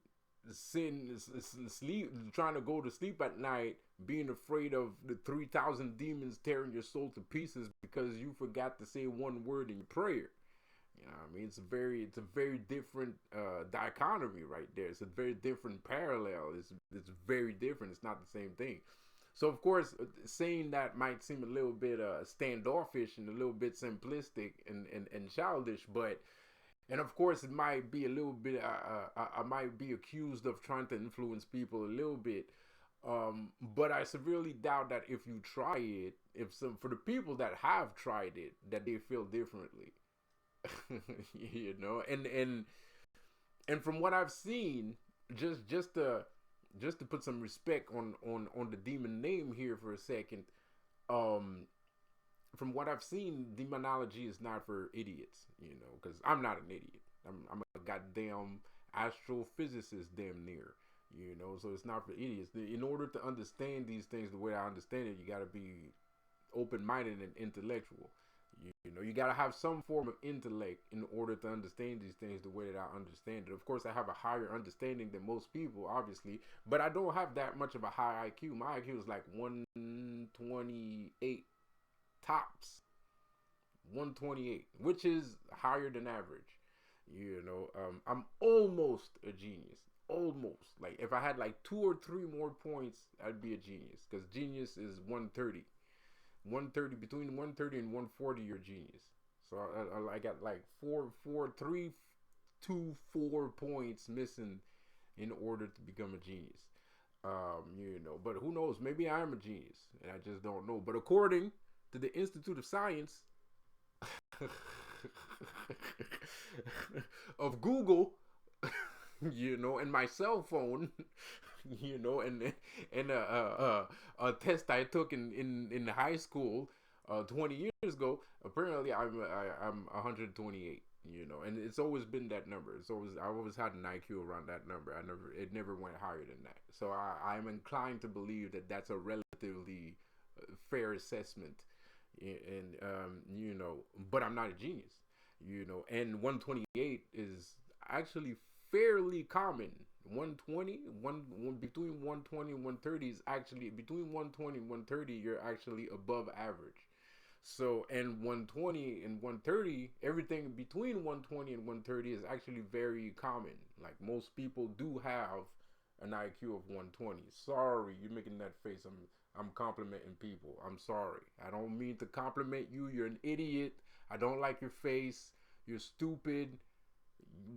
sleep, trying to go to sleep at night being afraid of the 3,000 demons tearing your soul to pieces because you forgot to say one word in your prayer. I mean, it's a very different dichotomy right there. It's a very different parallel. It's very different. It's not the same thing. So of course, saying that might seem a little bit standoffish and a little bit simplistic and childish, and of course it might be a little bit. I might be accused of trying to influence people a little bit. But I severely doubt that if you try it, for the people that have tried it, that they feel differently. And from what I've seen, just to put some respect on the demon name here for a second, from what I've seen, demonology is not for idiots, because I'm not an idiot. I'm a goddamn astrophysicist, damn near, so it's not for idiots. In order to understand these things the way I understand it, you got to be open-minded and intellectual. You got to have some form of intellect in order to understand these things the way that I understand it. Of course, I have a higher understanding than most people, obviously, but I don't have that much of a high IQ. My IQ is like 128 tops. 128, which is higher than average. I'm almost a genius. Almost. Like, if I had like 2 or 3 more points, I'd be a genius. Because genius is 130. 130, between 130 and 140, you're a genius. So I got like 3 to 4 points missing in order to become a genius. But who knows? Maybe I am a genius and I just don't know. But according to the Institute of Science of Google, and my cell phone, and a test I took in high school 20 years ago. Apparently, I'm 128. And it's always been that number. I always had an IQ around that number. It never went higher than that. So I'm inclined to believe that that's a relatively fair assessment. But I'm not a genius. And 128 is actually fairly common. 120, between 120 and 130 is actually, between 120 and 130, you're actually above average. So, and 120 and 130, everything between 120 and 130 is actually very common. Like, most people do have an IQ of 120. Sorry, you're making that face. I'm complimenting people. I'm sorry. I don't mean to compliment you. You're an idiot. I don't like your face. You're stupid.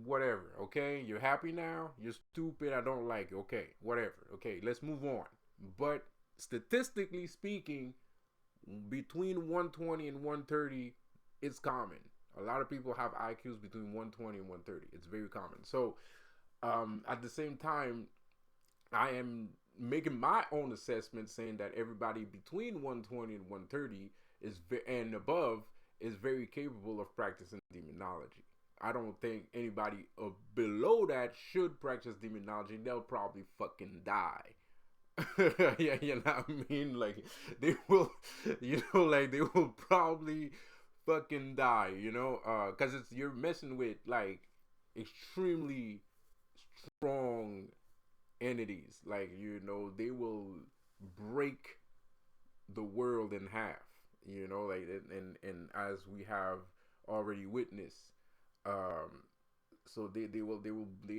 whatever. Okay, you're happy now. You're stupid. I don't like it. Okay, whatever. Okay, let's move on. But statistically speaking, between 120 and 130, it's common. A lot of people have IQs between 120 and 130. It's very common. So, at the same time, I am making my own assessment saying that everybody between 120 and 130 and above is very capable of practicing demonology. I don't think anybody below that should practice demonology. They'll probably fucking die. Yeah, you know what I mean? Like they will, like they will probably fucking die. Because it's you're messing with like extremely strong entities. Like they will break the world in half. Like and as we have already witnessed, um, so they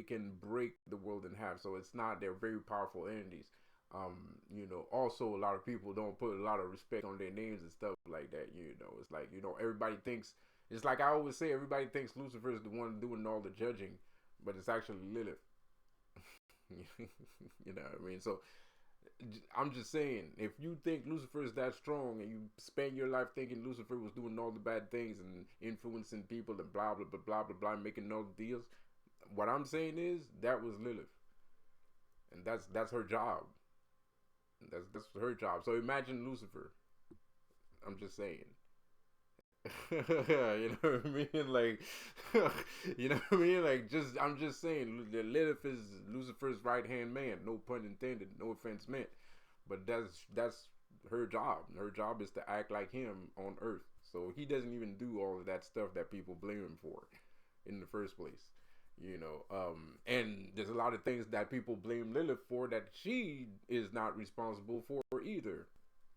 can break the world in half. So it's not they're very powerful entities. Also a lot of people don't put a lot of respect on their names and stuff like that. It's like everybody thinks it's like I always say everybody thinks Lucifer is the one doing all the judging, but it's actually Lilith. You know what I mean? So I'm just saying, if you think Lucifer is that strong and you spend your life thinking Lucifer was doing all the bad things and influencing people and blah blah blah blah blah blah, making all the deals, what I'm saying is that was Lilith, and that's her job. That's her job. So imagine Lucifer. I'm just saying. You know what I mean? Like, you know what I mean? Like, I'm just saying, Lilith is Lucifer's right hand man. No pun intended. No offense meant. But that's her job. Her job is to act like him on Earth. So he doesn't even do all of that stuff that people blame him for in the first place. And there's a lot of things that people blame Lilith for that she is not responsible for either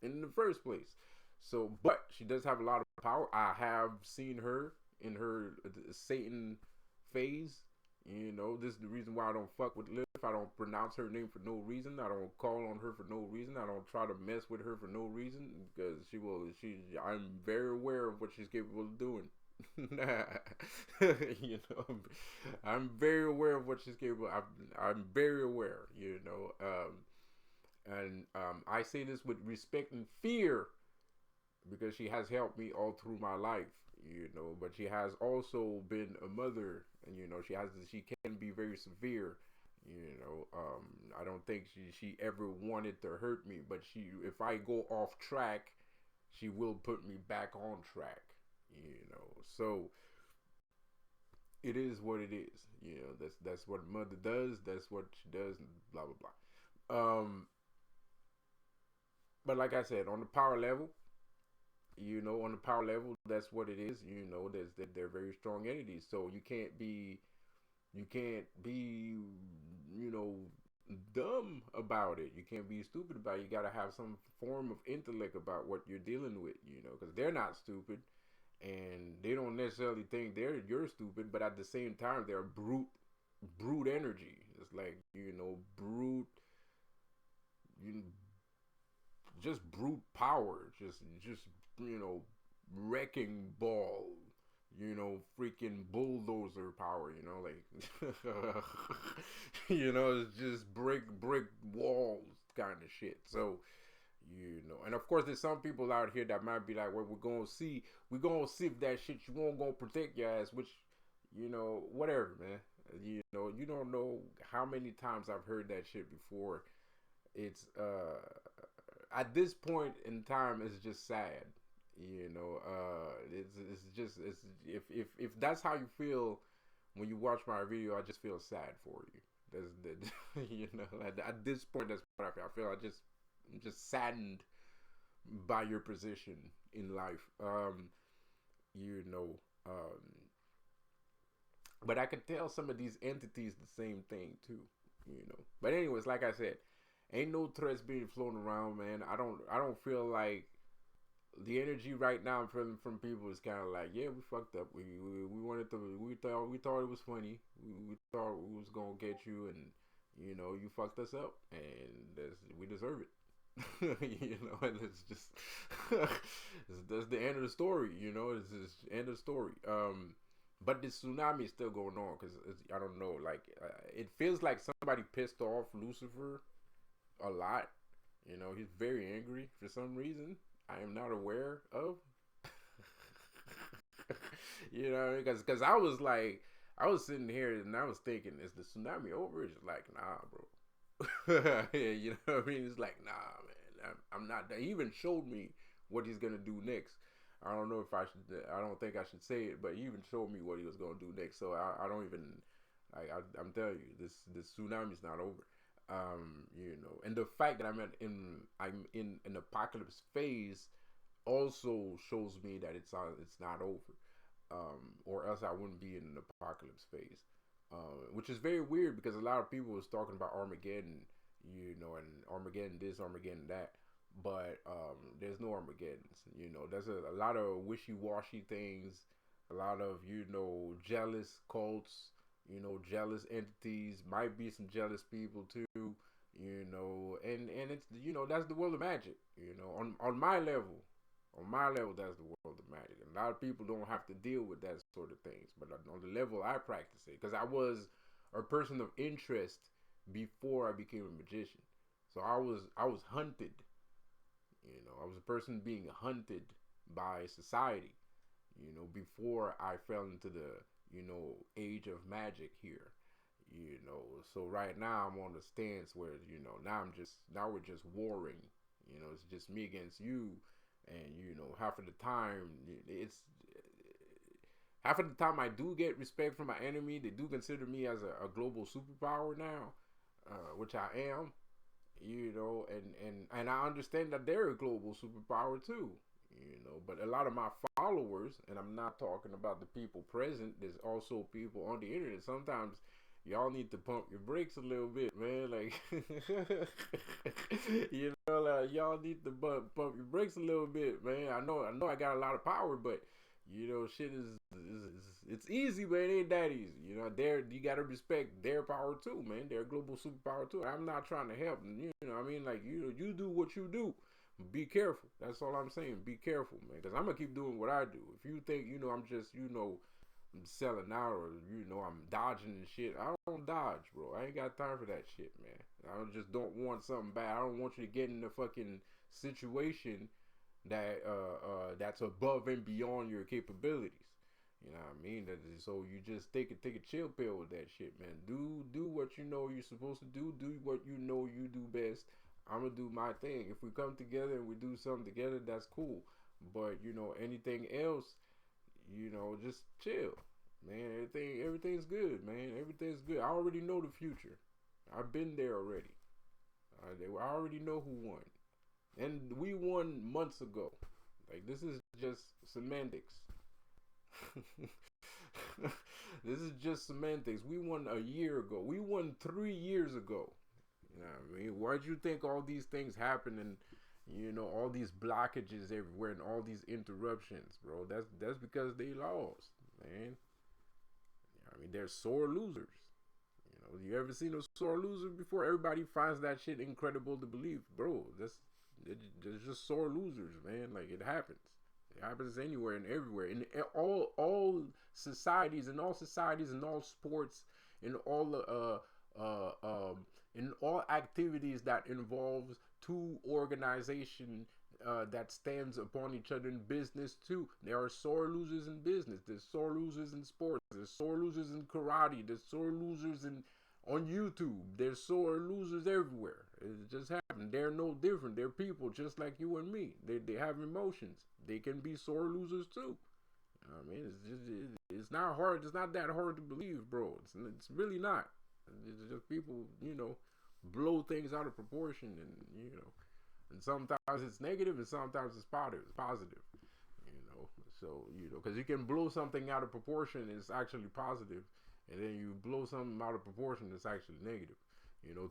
in the first place. So, but she does have a lot of power. I have seen her in her Satan phase. This is the reason why I don't fuck with Lilith. I don't pronounce her name for no reason. I don't call on her for no reason. I don't try to mess with her for no reason because I'm very aware of what she's capable of doing. I'm very aware of what she's capable of. I'm very aware, and I say this with respect and fear because she has helped me all through my life, but she has also been a mother, and she can be very severe. I don't think she ever wanted to hurt me, but if I go off track, she will put me back on track. So it is what it is. That's what mother does. That's what she does. Blah blah blah. But like I said, on the power level, that's what it is. They're very strong entities. So you can't be, dumb about it. You can't be stupid about it. You gotta have some form of intellect about what you're dealing with. Because they're not stupid. And they don't necessarily think you're stupid, but at the same time they're brute energy. It's like brute, just brute power, just wrecking ball, freaking bulldozer power. Like it's just brick walls kind of shit. So. And of course there's some people out here that might be like, well, we're gonna see if that shit you won't gonna protect your ass, which whatever, man. You don't know how many times I've heard that shit before. It's at this point in time it's just sad. If that's how you feel when you watch my video, I just feel sad for you. At this point that's what I feel. I'm just saddened by your position in life. But I could tell some of these entities the same thing too, But anyways, like I said, ain't no threats being flown around, man. I don't feel like the energy right now I'm feeling from people is kind of like, yeah, we fucked up. We thought it was funny. We thought we was gonna get you, and you fucked us up, and we deserve it. And it's just that's the end of the story. It's just end of the story. But the tsunami is still going on because I don't know. Like it feels like somebody pissed off Lucifer a lot. He's very angry for some reason. I am not aware of. Because I was like, I was sitting here and I was thinking, is the tsunami over? It's like, nah, bro. Yeah, you know what I mean? It's like, nah, man, I'm not. He even showed me what he's gonna do next. I don't know if I should. I don't think I should say it, but he even showed me what he was gonna do next. So I don't even. I'm telling you, this tsunami's not over. And the fact that I'm in an apocalypse phase also shows me that it's not over, or else I wouldn't be in an apocalypse phase, which is very weird because a lot of people was talking about Armageddon, and Armageddon this, Armageddon that, but there's no Armageddons. There's a lot of wishy-washy things, a lot of jealous cults, jealous entities, might be some jealous people too, and it's that's the world of magic, on my level. On my level, that's the world of magic. And a lot of people don't have to deal with that sort of things. But on the level I practice it, because I was a person of interest before I became a magician. So I was hunted. I was a person being hunted by society. Before I fell into the age of magic here. So right now I'm on the stance where now we're just warring. It's just me against you, and half of the time it's half of the time I do get respect from my enemy. They do consider me as a global superpower now, which I am. And I understand that they're a global superpower too. But a lot of my followers, and I'm not talking about the people present, there's also people on the internet. Sometimes y'all need to pump your brakes a little bit, man. Like, y'all need to pump your brakes a little bit, man. I know, I got a lot of power, but shit it's easy, but it ain't that easy. You gotta respect their power too, man. They're a global superpower too. I'm not trying to help them. I mean, like you do what you do. Be careful. That's all I'm saying. Be careful, man. Because I'm gonna keep doing what I do. If you think I'm just I'm selling out, or I'm dodging and shit, I don't dodge, bro. I ain't got time for that shit, man. I just don't want something bad. I don't want you to get in a fucking situation that that's above and beyond your capabilities. You know what I mean? So you just take a chill pill with that shit, man. Do what you're supposed to do. Do what you do best. I'm gonna do my thing. If we come together and we do something together, that's cool. But anything else, just chill, man. Everything's good, man. Everything's good. I already know the future. I've been there already. I already know who won, and we won months ago. Like, this is just semantics. This is just semantics. We won a year ago. We won 3 years ago. You know what I mean? Why'd you think all these things happen, and all these blockages everywhere and all these interruptions, bro? That's because they lost, man. I mean, they're sore losers. You ever seen a sore loser before? Everybody finds that shit incredible to believe, bro. There's just sore losers, man. Like, it happens. It happens anywhere and everywhere, in all societies, in all sports, in all in all activities that involves two organization that stands upon each other in business too. There are sore losers in business. There's sore losers in sports. There's sore losers in karate. There's sore losers on YouTube. There's sore losers everywhere. It just happened. They're no different. They're people just like you and me. They have emotions. They can be sore losers too. I mean, it's not hard. It's not that hard to believe, bro. It's really not. It's just people, blow things out of proportion, and sometimes it's negative and sometimes it's positive. So because you can blow something out of proportion, it's actually positive, and then you blow something out of proportion, it's actually negative.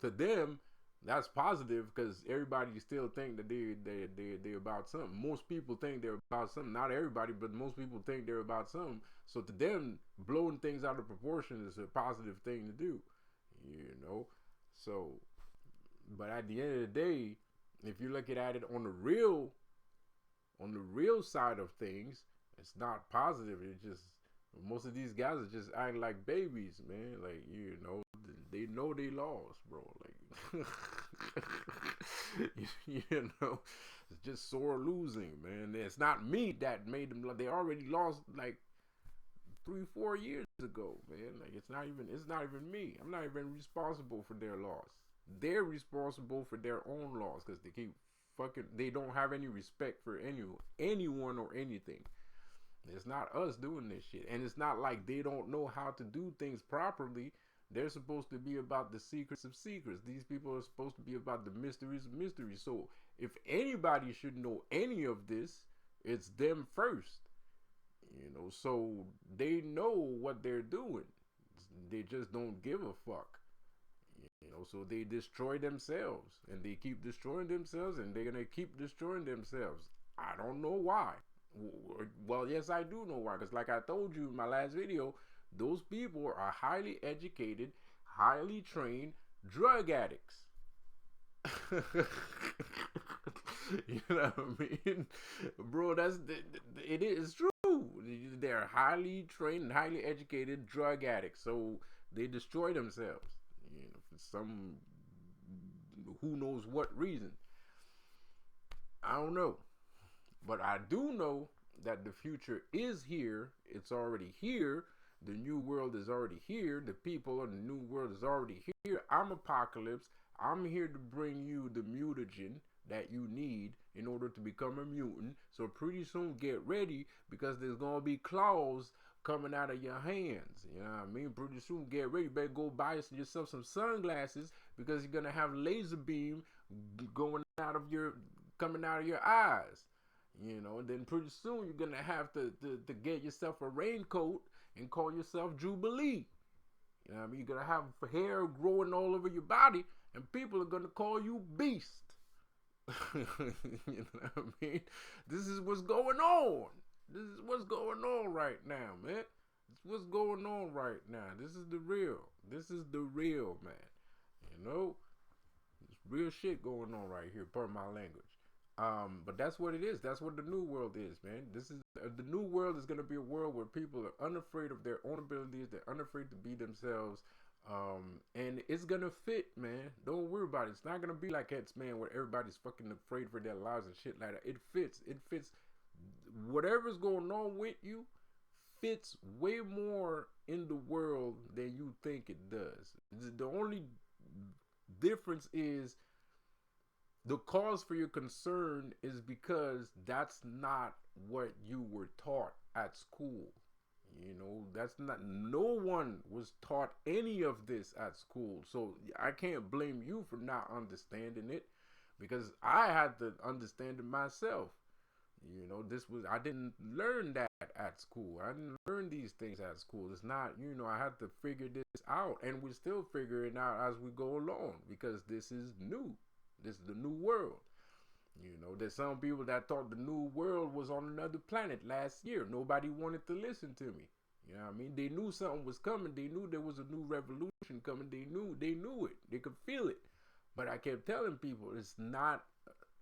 To them, that's positive because everybody still think that they're about something. Most people think they're about something. Not everybody, but most people think they're about something. So to them, blowing things out of proportion is a positive thing to do. So, but at the end of the day, if you're looking at it on the real side of things, it's not positive. It's just Most of these guys are just acting like babies, man. Like, they know they lost, bro. Like, you know, it's just sore losing, man. It's not me that made them. They already lost like 3-4 years ago, man. Like, it's not even me. I'm not even responsible for their loss. They're responsible for their own loss because they don't have any respect for anyone or anything. It's not us doing this shit. And it's not like they don't know how to do things properly. They're supposed to be about the secrets of secrets. These people are supposed to be about the mysteries of mysteries. So if anybody should know any of this, it's them first. So they know what they're doing. They just don't give a fuck. So they destroy themselves. And they keep destroying themselves, and they're going to keep destroying themselves. I don't know why. Well, yes, I do know why. Because like I told you in my last video, those people are highly educated, highly trained drug addicts. You know what I mean? Bro, it is true. They're highly trained and highly educated drug addicts. So they destroy themselves. For some who knows what reason. I don't know. But I do know that the future is here. It's already here. The new world is already here. The people in the new world is already here. I'm Apocalypse. I'm here to bring you the mutagen that you need in order to become a mutant. So pretty soon get ready, because there's going to be claws coming out of your hands. You know what I mean? Pretty soon get ready. You better go buy yourself some sunglasses, because you're going to have laser beam coming out of your eyes. And then pretty soon you're going to have to get yourself a raincoat and call yourself Jubilee. You know what I mean? You're going to have hair growing all over your body, and people are going to call you Beast. You know what I mean? This is what's going on. This is what's going on right now, man. This is what's going on right now. This is the real. This is the real, man. There's real shit going on right here, per my language. But that's what it is. That's what the new world is, man. This is the new world is gonna be a world where people are unafraid of their own abilities. They're unafraid to be themselves. And it's gonna fit, man. Don't worry about it. It's not gonna be like X-Men where everybody's fucking afraid for their lives and shit like that. It fits. It fits. Whatever's going on with you fits way more in the world than you think it does. The only difference is the cause for your concern is because that's not what you were taught at school. No one was taught any of this at school. So I can't blame you for not understanding it, because I had to understand it myself. I didn't learn that at school. I didn't learn these things at school. It's not, I had to figure this out, and we're still figuring it out as we go along, because this is new. This is the new world. There's some people that thought the new world was on another planet last year. Nobody wanted to listen to me. You know what I mean? They knew something was coming. They knew there was a new revolution coming. They knew it. They could feel it. But I kept telling people it's not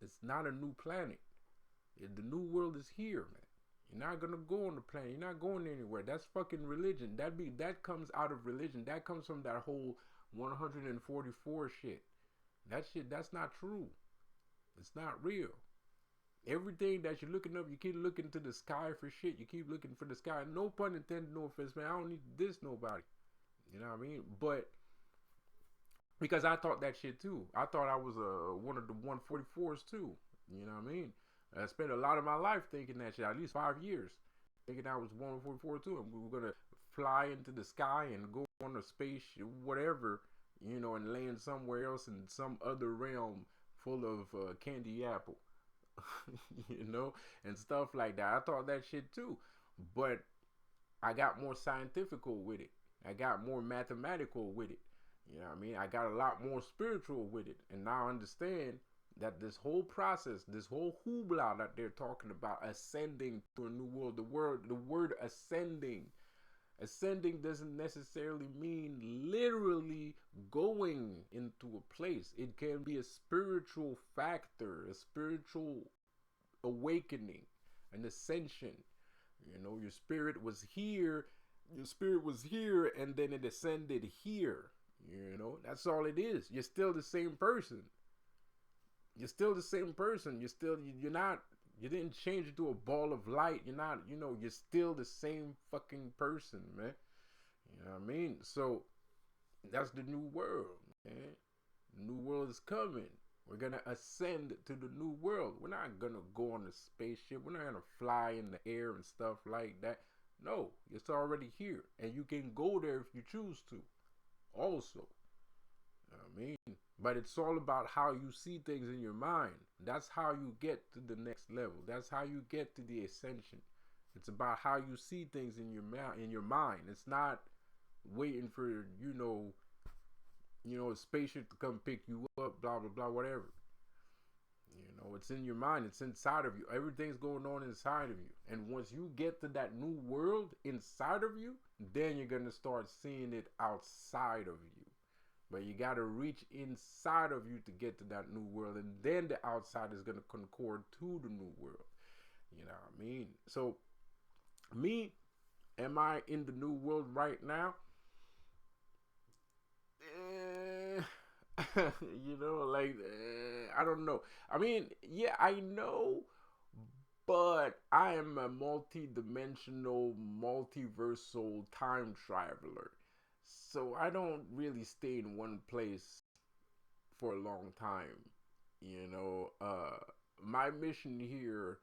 a new planet. The new world is here, man. You're not gonna go on the planet. You're not going anywhere. That's fucking religion. That comes out of religion. That comes from that whole 144 shit. That shit, that's not true. It's not real. Everything that you're looking up, you keep looking to the sky for shit. You keep looking for the sky. No pun intended, no offense, man. I don't need to diss nobody. You know what I mean? But because I thought that shit too. I thought I was one of the 144s too. You know what I mean? I spent a lot of my life thinking that shit, at least 5 years, thinking I was 144 too, and we were gonna fly into the sky and go on a space, whatever, and land somewhere else in some other realm full of candy apple, and stuff like that. I thought that shit too, but I got more scientifical with it. I got more mathematical with it. You know what I mean? I got a lot more spiritual with it, and now I understand that this whole process, this whole hoopla that they're talking about, ascending to a new world, the word ascending doesn't necessarily mean literally going into a place. It can be a spiritual factor, a spiritual awakening, an ascension. Your spirit was here Your spirit was here and then it ascended here. You know, that's all it is. You're still the same person. You're still the same person. You're not, you didn't change into a ball of light. You're not, you know, you're still the same fucking person, man. You know what I mean? So that's the new world, man. The new world is coming. We're gonna ascend to the new world. We're not gonna go on a spaceship. We're not gonna fly in the air and stuff like that. No, it's already here, and you can go there if you choose to. Also, I mean, but it's all about how you see things in your mind. That's how you get to the next level. That's how you get to the ascension. It's about how you see things in your mind. It's not waiting for a spaceship to come pick you up, blah blah blah, whatever. You know, it's in your mind. It's inside of you. Everything's going on inside of you. And once you get to that new world inside of you, then you're gonna start seeing it outside of you. But you got to reach inside of you to get to that new world. And then the outside is going to concord to the new world. You know what I mean? So, me, am I in the new world right now? I don't know. I mean, yeah, I know. But I am a multi-dimensional, multiversal time traveler. So I don't really stay in one place for a long time. You know, my mission here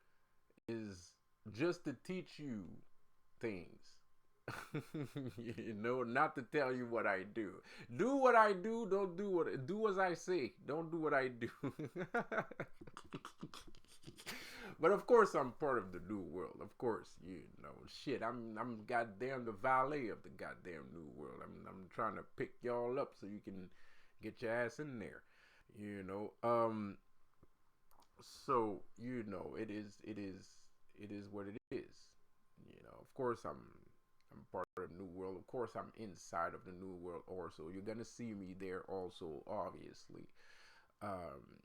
is just to teach you things. You know, not to tell you what I do. Do what I do, don't do as I say. Don't do what I do. But of course I'm part of the new world. Of course, you know, shit. I'm goddamn the valet of the goddamn new world. I'm trying to pick y'all up so you can get your ass in there. You know. So you know, it is what it is. You know, of course I'm part of the new world. Of course I'm inside of the new world also. You're gonna see me there also, obviously. Um,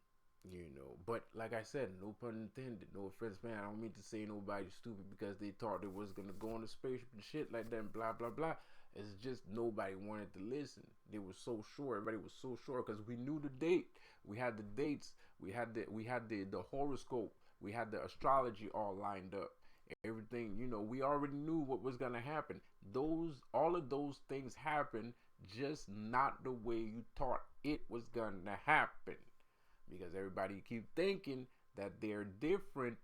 you know, but like I said, no pun intended, no offense, man. I don't mean to say nobody stupid because they thought they was gonna go on the spaceship and shit like that and blah blah blah. It's just nobody wanted to listen. They were so sure. Everybody was so sure because we knew the date. We had the dates. We had the horoscope. We had the astrology all lined up. Everything, you know, we already knew what was gonna happen. All of those things happened, just not the way you thought it was gonna happen. Because everybody keep thinking that they're different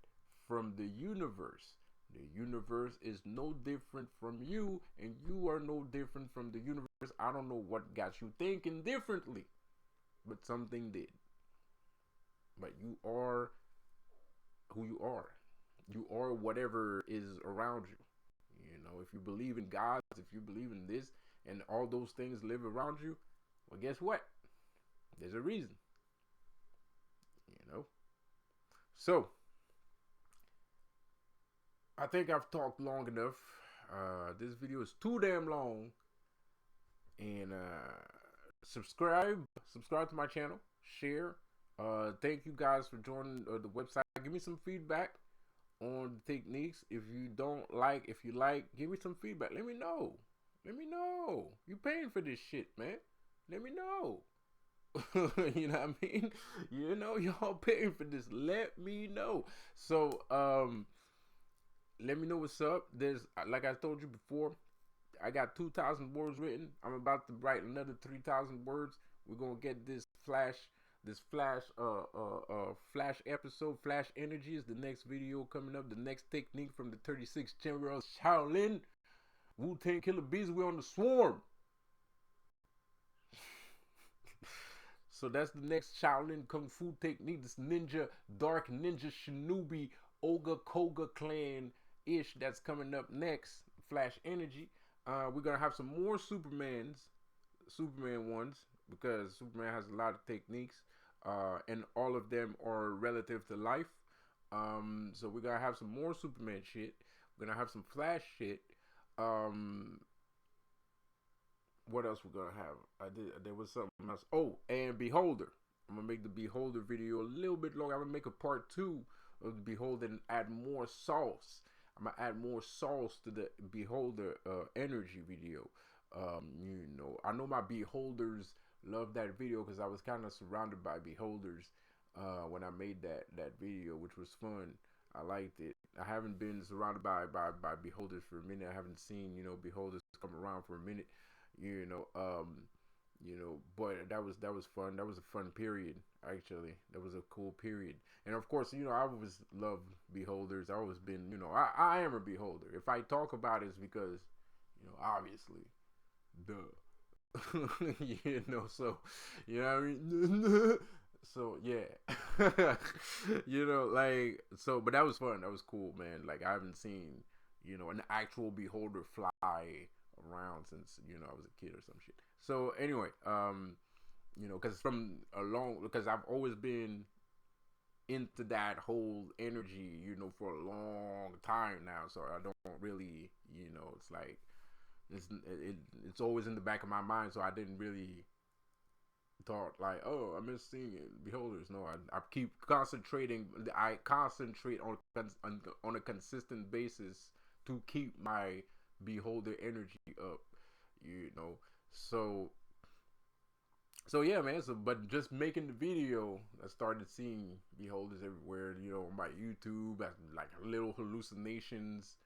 from the universe. The universe is no different from you, and you are no different from the universe. I don't know what got you thinking differently, but something did. But you are who you are. You are whatever is around you. You know, if you believe in God, if you believe in this, and all those things live around you, well, guess what? There's a reason. You know? So, I think I've talked long enough. This video is too damn long. And subscribe to my channel, share. Thank you guys for joining the website. Give me some feedback on the techniques. If you don't like, if you like, give me some feedback. Let me know. Let me know. You paying for this shit, man. Let me know. You know what I mean? You know, y'all paying for this. Let me know. So, let me know what's up. There's, like I told you before, I got 2,000 words written. I'm about to write another 3,000 words. We're gonna get this flash episode. Flash energy is the next video coming up. The next technique from the 36th General Shaolin. Wu-Tang Killer Bees. We're on the swarm. So that's the next Shaolin Kung Fu technique. This ninja, dark ninja shinobi, Oga Koga clan ish that's coming up next. Flash energy. We're gonna have some more Superman ones, because Superman has a lot of techniques, and all of them are relative to life. So we're gonna have some more Superman shit. We're gonna have some Flash shit. What else we're gonna have? There was something else. Oh, and Beholder. I'm gonna make the Beholder video a little bit longer. I'm gonna make a part 2 of the Beholder and add more sauce. I'm gonna add more sauce to the beholder energy video. I know my beholders love that video because I was kind of surrounded by beholders when I made that video, which was fun. I liked it. I haven't been surrounded by beholders for a minute. I haven't seen beholders come around for a minute. You know, but that was fun. That was a fun period. Actually, that was a cool period. And of course, I always loved beholders. I always been, I am a beholder. If I talk about it, it's because, obviously, duh. So, you know what I mean? So, yeah. But that was fun. That was cool, man. Like, I haven't seen, an actual beholder fly around since, I was a kid or some shit. So, anyway, because I've always been into that whole energy, for a long time now. So I don't really, it's like it's always in the back of my mind. So I didn't really thought like, oh, I miss seeing it. Beholders. No, I keep concentrating. I concentrate on a consistent basis to keep my beholder energy up. So yeah, man. But just making the video, I started seeing beholders everywhere. On my YouTube, like little hallucinations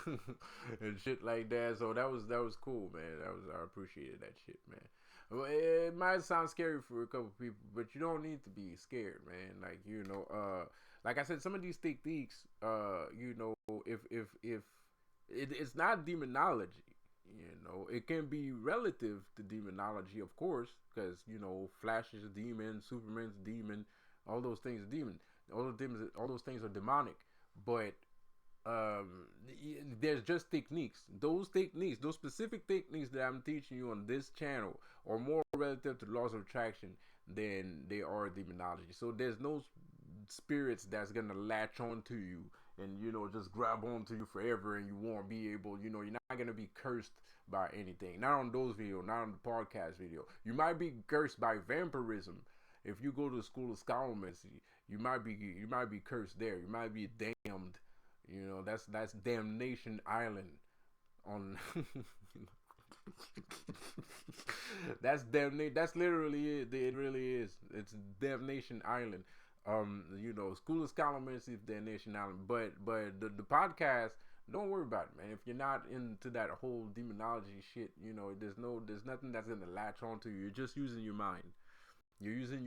and shit like that. So that was cool, man. I appreciated that shit, man. Well, it might sound scary for a couple people, but you don't need to be scared, man. Like like I said, some of these techniques, if it's not demonology. It can be relative to demonology, of course, because Flash is a demon, Superman's a demon, all those things are demon. All those things are demonic. But there's just techniques. Those specific techniques that I'm teaching you on this channel are more relative to laws of attraction than they are demonology. So there's no spirits that's gonna latch on to you and just grab onto you forever, and you won't be able, you're not gonna be cursed by anything. Not on those videos, not on the podcast video. You might be cursed by vampirism. If you go to the school of scholars, you might be cursed there. You might be damned. That's Damnation Island on that's damnation. That's literally it. It really is. It's Damnation Island. School of Scholarmancy is Damnation Island. But the podcast, don't worry about it, man. If you're not into that whole demonology shit, there's nothing that's gonna latch onto you. You're just using your mind. You're using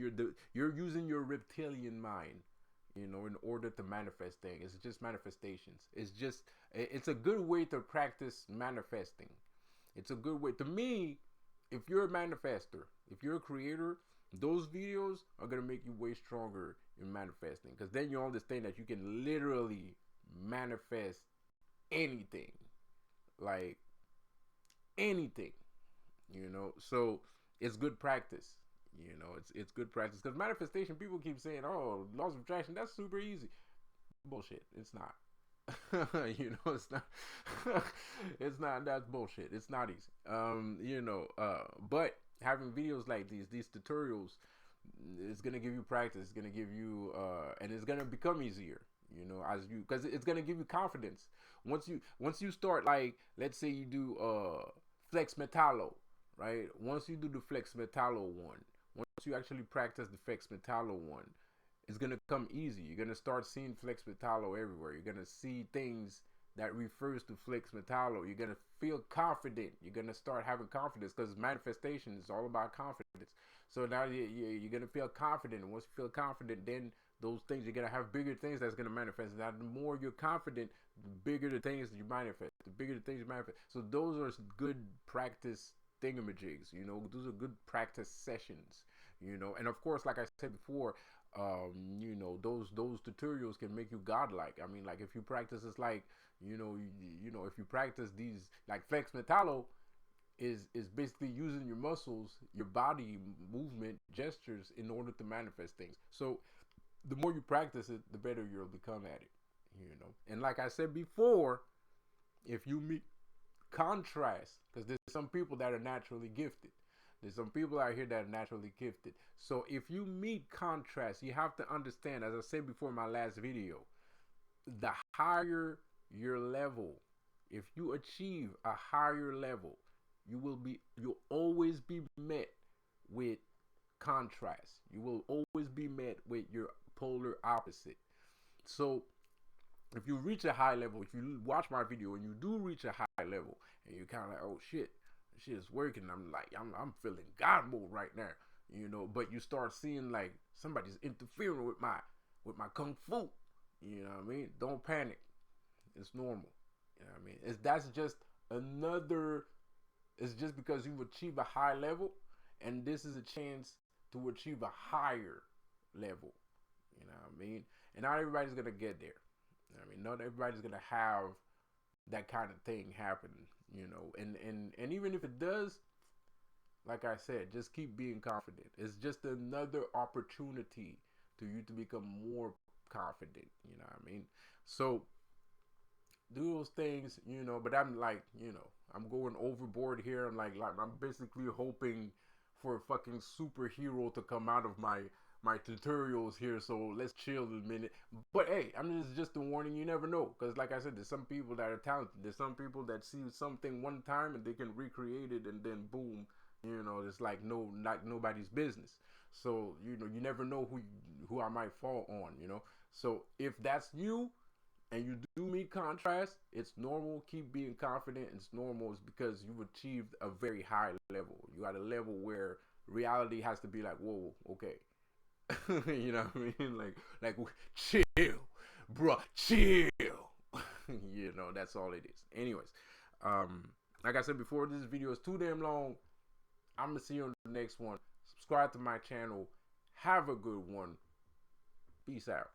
your reptilian mind, in order to manifest things. It's just manifestations. It's a good way to practice manifesting. It's a good way. To me, if you're a manifester, if you're a creator, those videos are going to make you way stronger in manifesting. Because then you understand that you can literally manifest anything. Like, anything. So it's good practice. It's good practice. Because manifestation, people keep saying, oh, laws of attraction, that's super easy. Bullshit. It's not. It's not. It's not. That's bullshit. It's not easy. But having videos like these tutorials, it's gonna give you practice. It's gonna give you, and it's gonna become easier. Because it's gonna give you confidence. Once you start, like, let's say you do flex metallo, right? Once you do the flex metallo one, once you actually practice the flex metallo one, it's gonna come easy. You're gonna start seeing flex metallo everywhere. You're gonna see things that refers to flex metallo. You're gonna feel confident. You're gonna start having confidence, because manifestation is all about confidence. So now you're gonna feel confident. And once you feel confident, then those things, you're gonna have bigger things that's gonna manifest. Now, the more you're confident, the bigger the things you manifest. The bigger the things you manifest. So those are good practice thingamajigs. Those are good practice sessions. And of course, like I said before, those tutorials can make you godlike. I mean, like, if you practice, it's like, if you practice these, like flex metallo is basically using your muscles, your body movement gestures in order to manifest things. So the more you practice it, the better you'll become at it. And like I said before, if you meet contrast, because there's some people that are naturally gifted. There's some people out here that are naturally gifted. So if you meet contrast, you have to understand, as I said before in my last video, the higher your level, if you achieve a higher level, you'll always be met with contrast. You will always be met with your polar opposite. So if you reach a high level, if you watch my video and you do reach a high level, and you're kind of like, oh shit, this shit is working. I'm feeling God mode right now, But you start seeing like somebody's interfering with my kung fu. You know what I mean? Don't panic. It's normal. You know what I mean? That's just another. It's just because you've achieved a high level, and this is a chance to achieve a higher level. You know what I mean? And not everybody's gonna get there. I mean, not everybody's gonna have that kind of thing happen, And even if it does, like I said, just keep being confident. It's just another opportunity to you to become more confident. You know what I mean? So do those things, But I'm like, I'm going overboard here. I'm basically hoping for a fucking superhero to come out of my tutorials here, so let's chill a minute. But hey, I'm just a warning. You never know, because like I said, there's some people that are talented. There's some people that see something one time and they can recreate it, and then boom, it's like not nobody's business. So you never know who I might fall on. So if that's you and you do meet contrast, it's normal. Keep being confident. It's normal. It's because you've achieved a very high level. You got a level where reality has to be like, whoa, okay. You know what I mean? Like chill, bro, chill. That's all it is. Anyways, like I said before, this video is too damn long. I'm gonna see you on the next one. Subscribe to my channel. Have a good one. Peace out.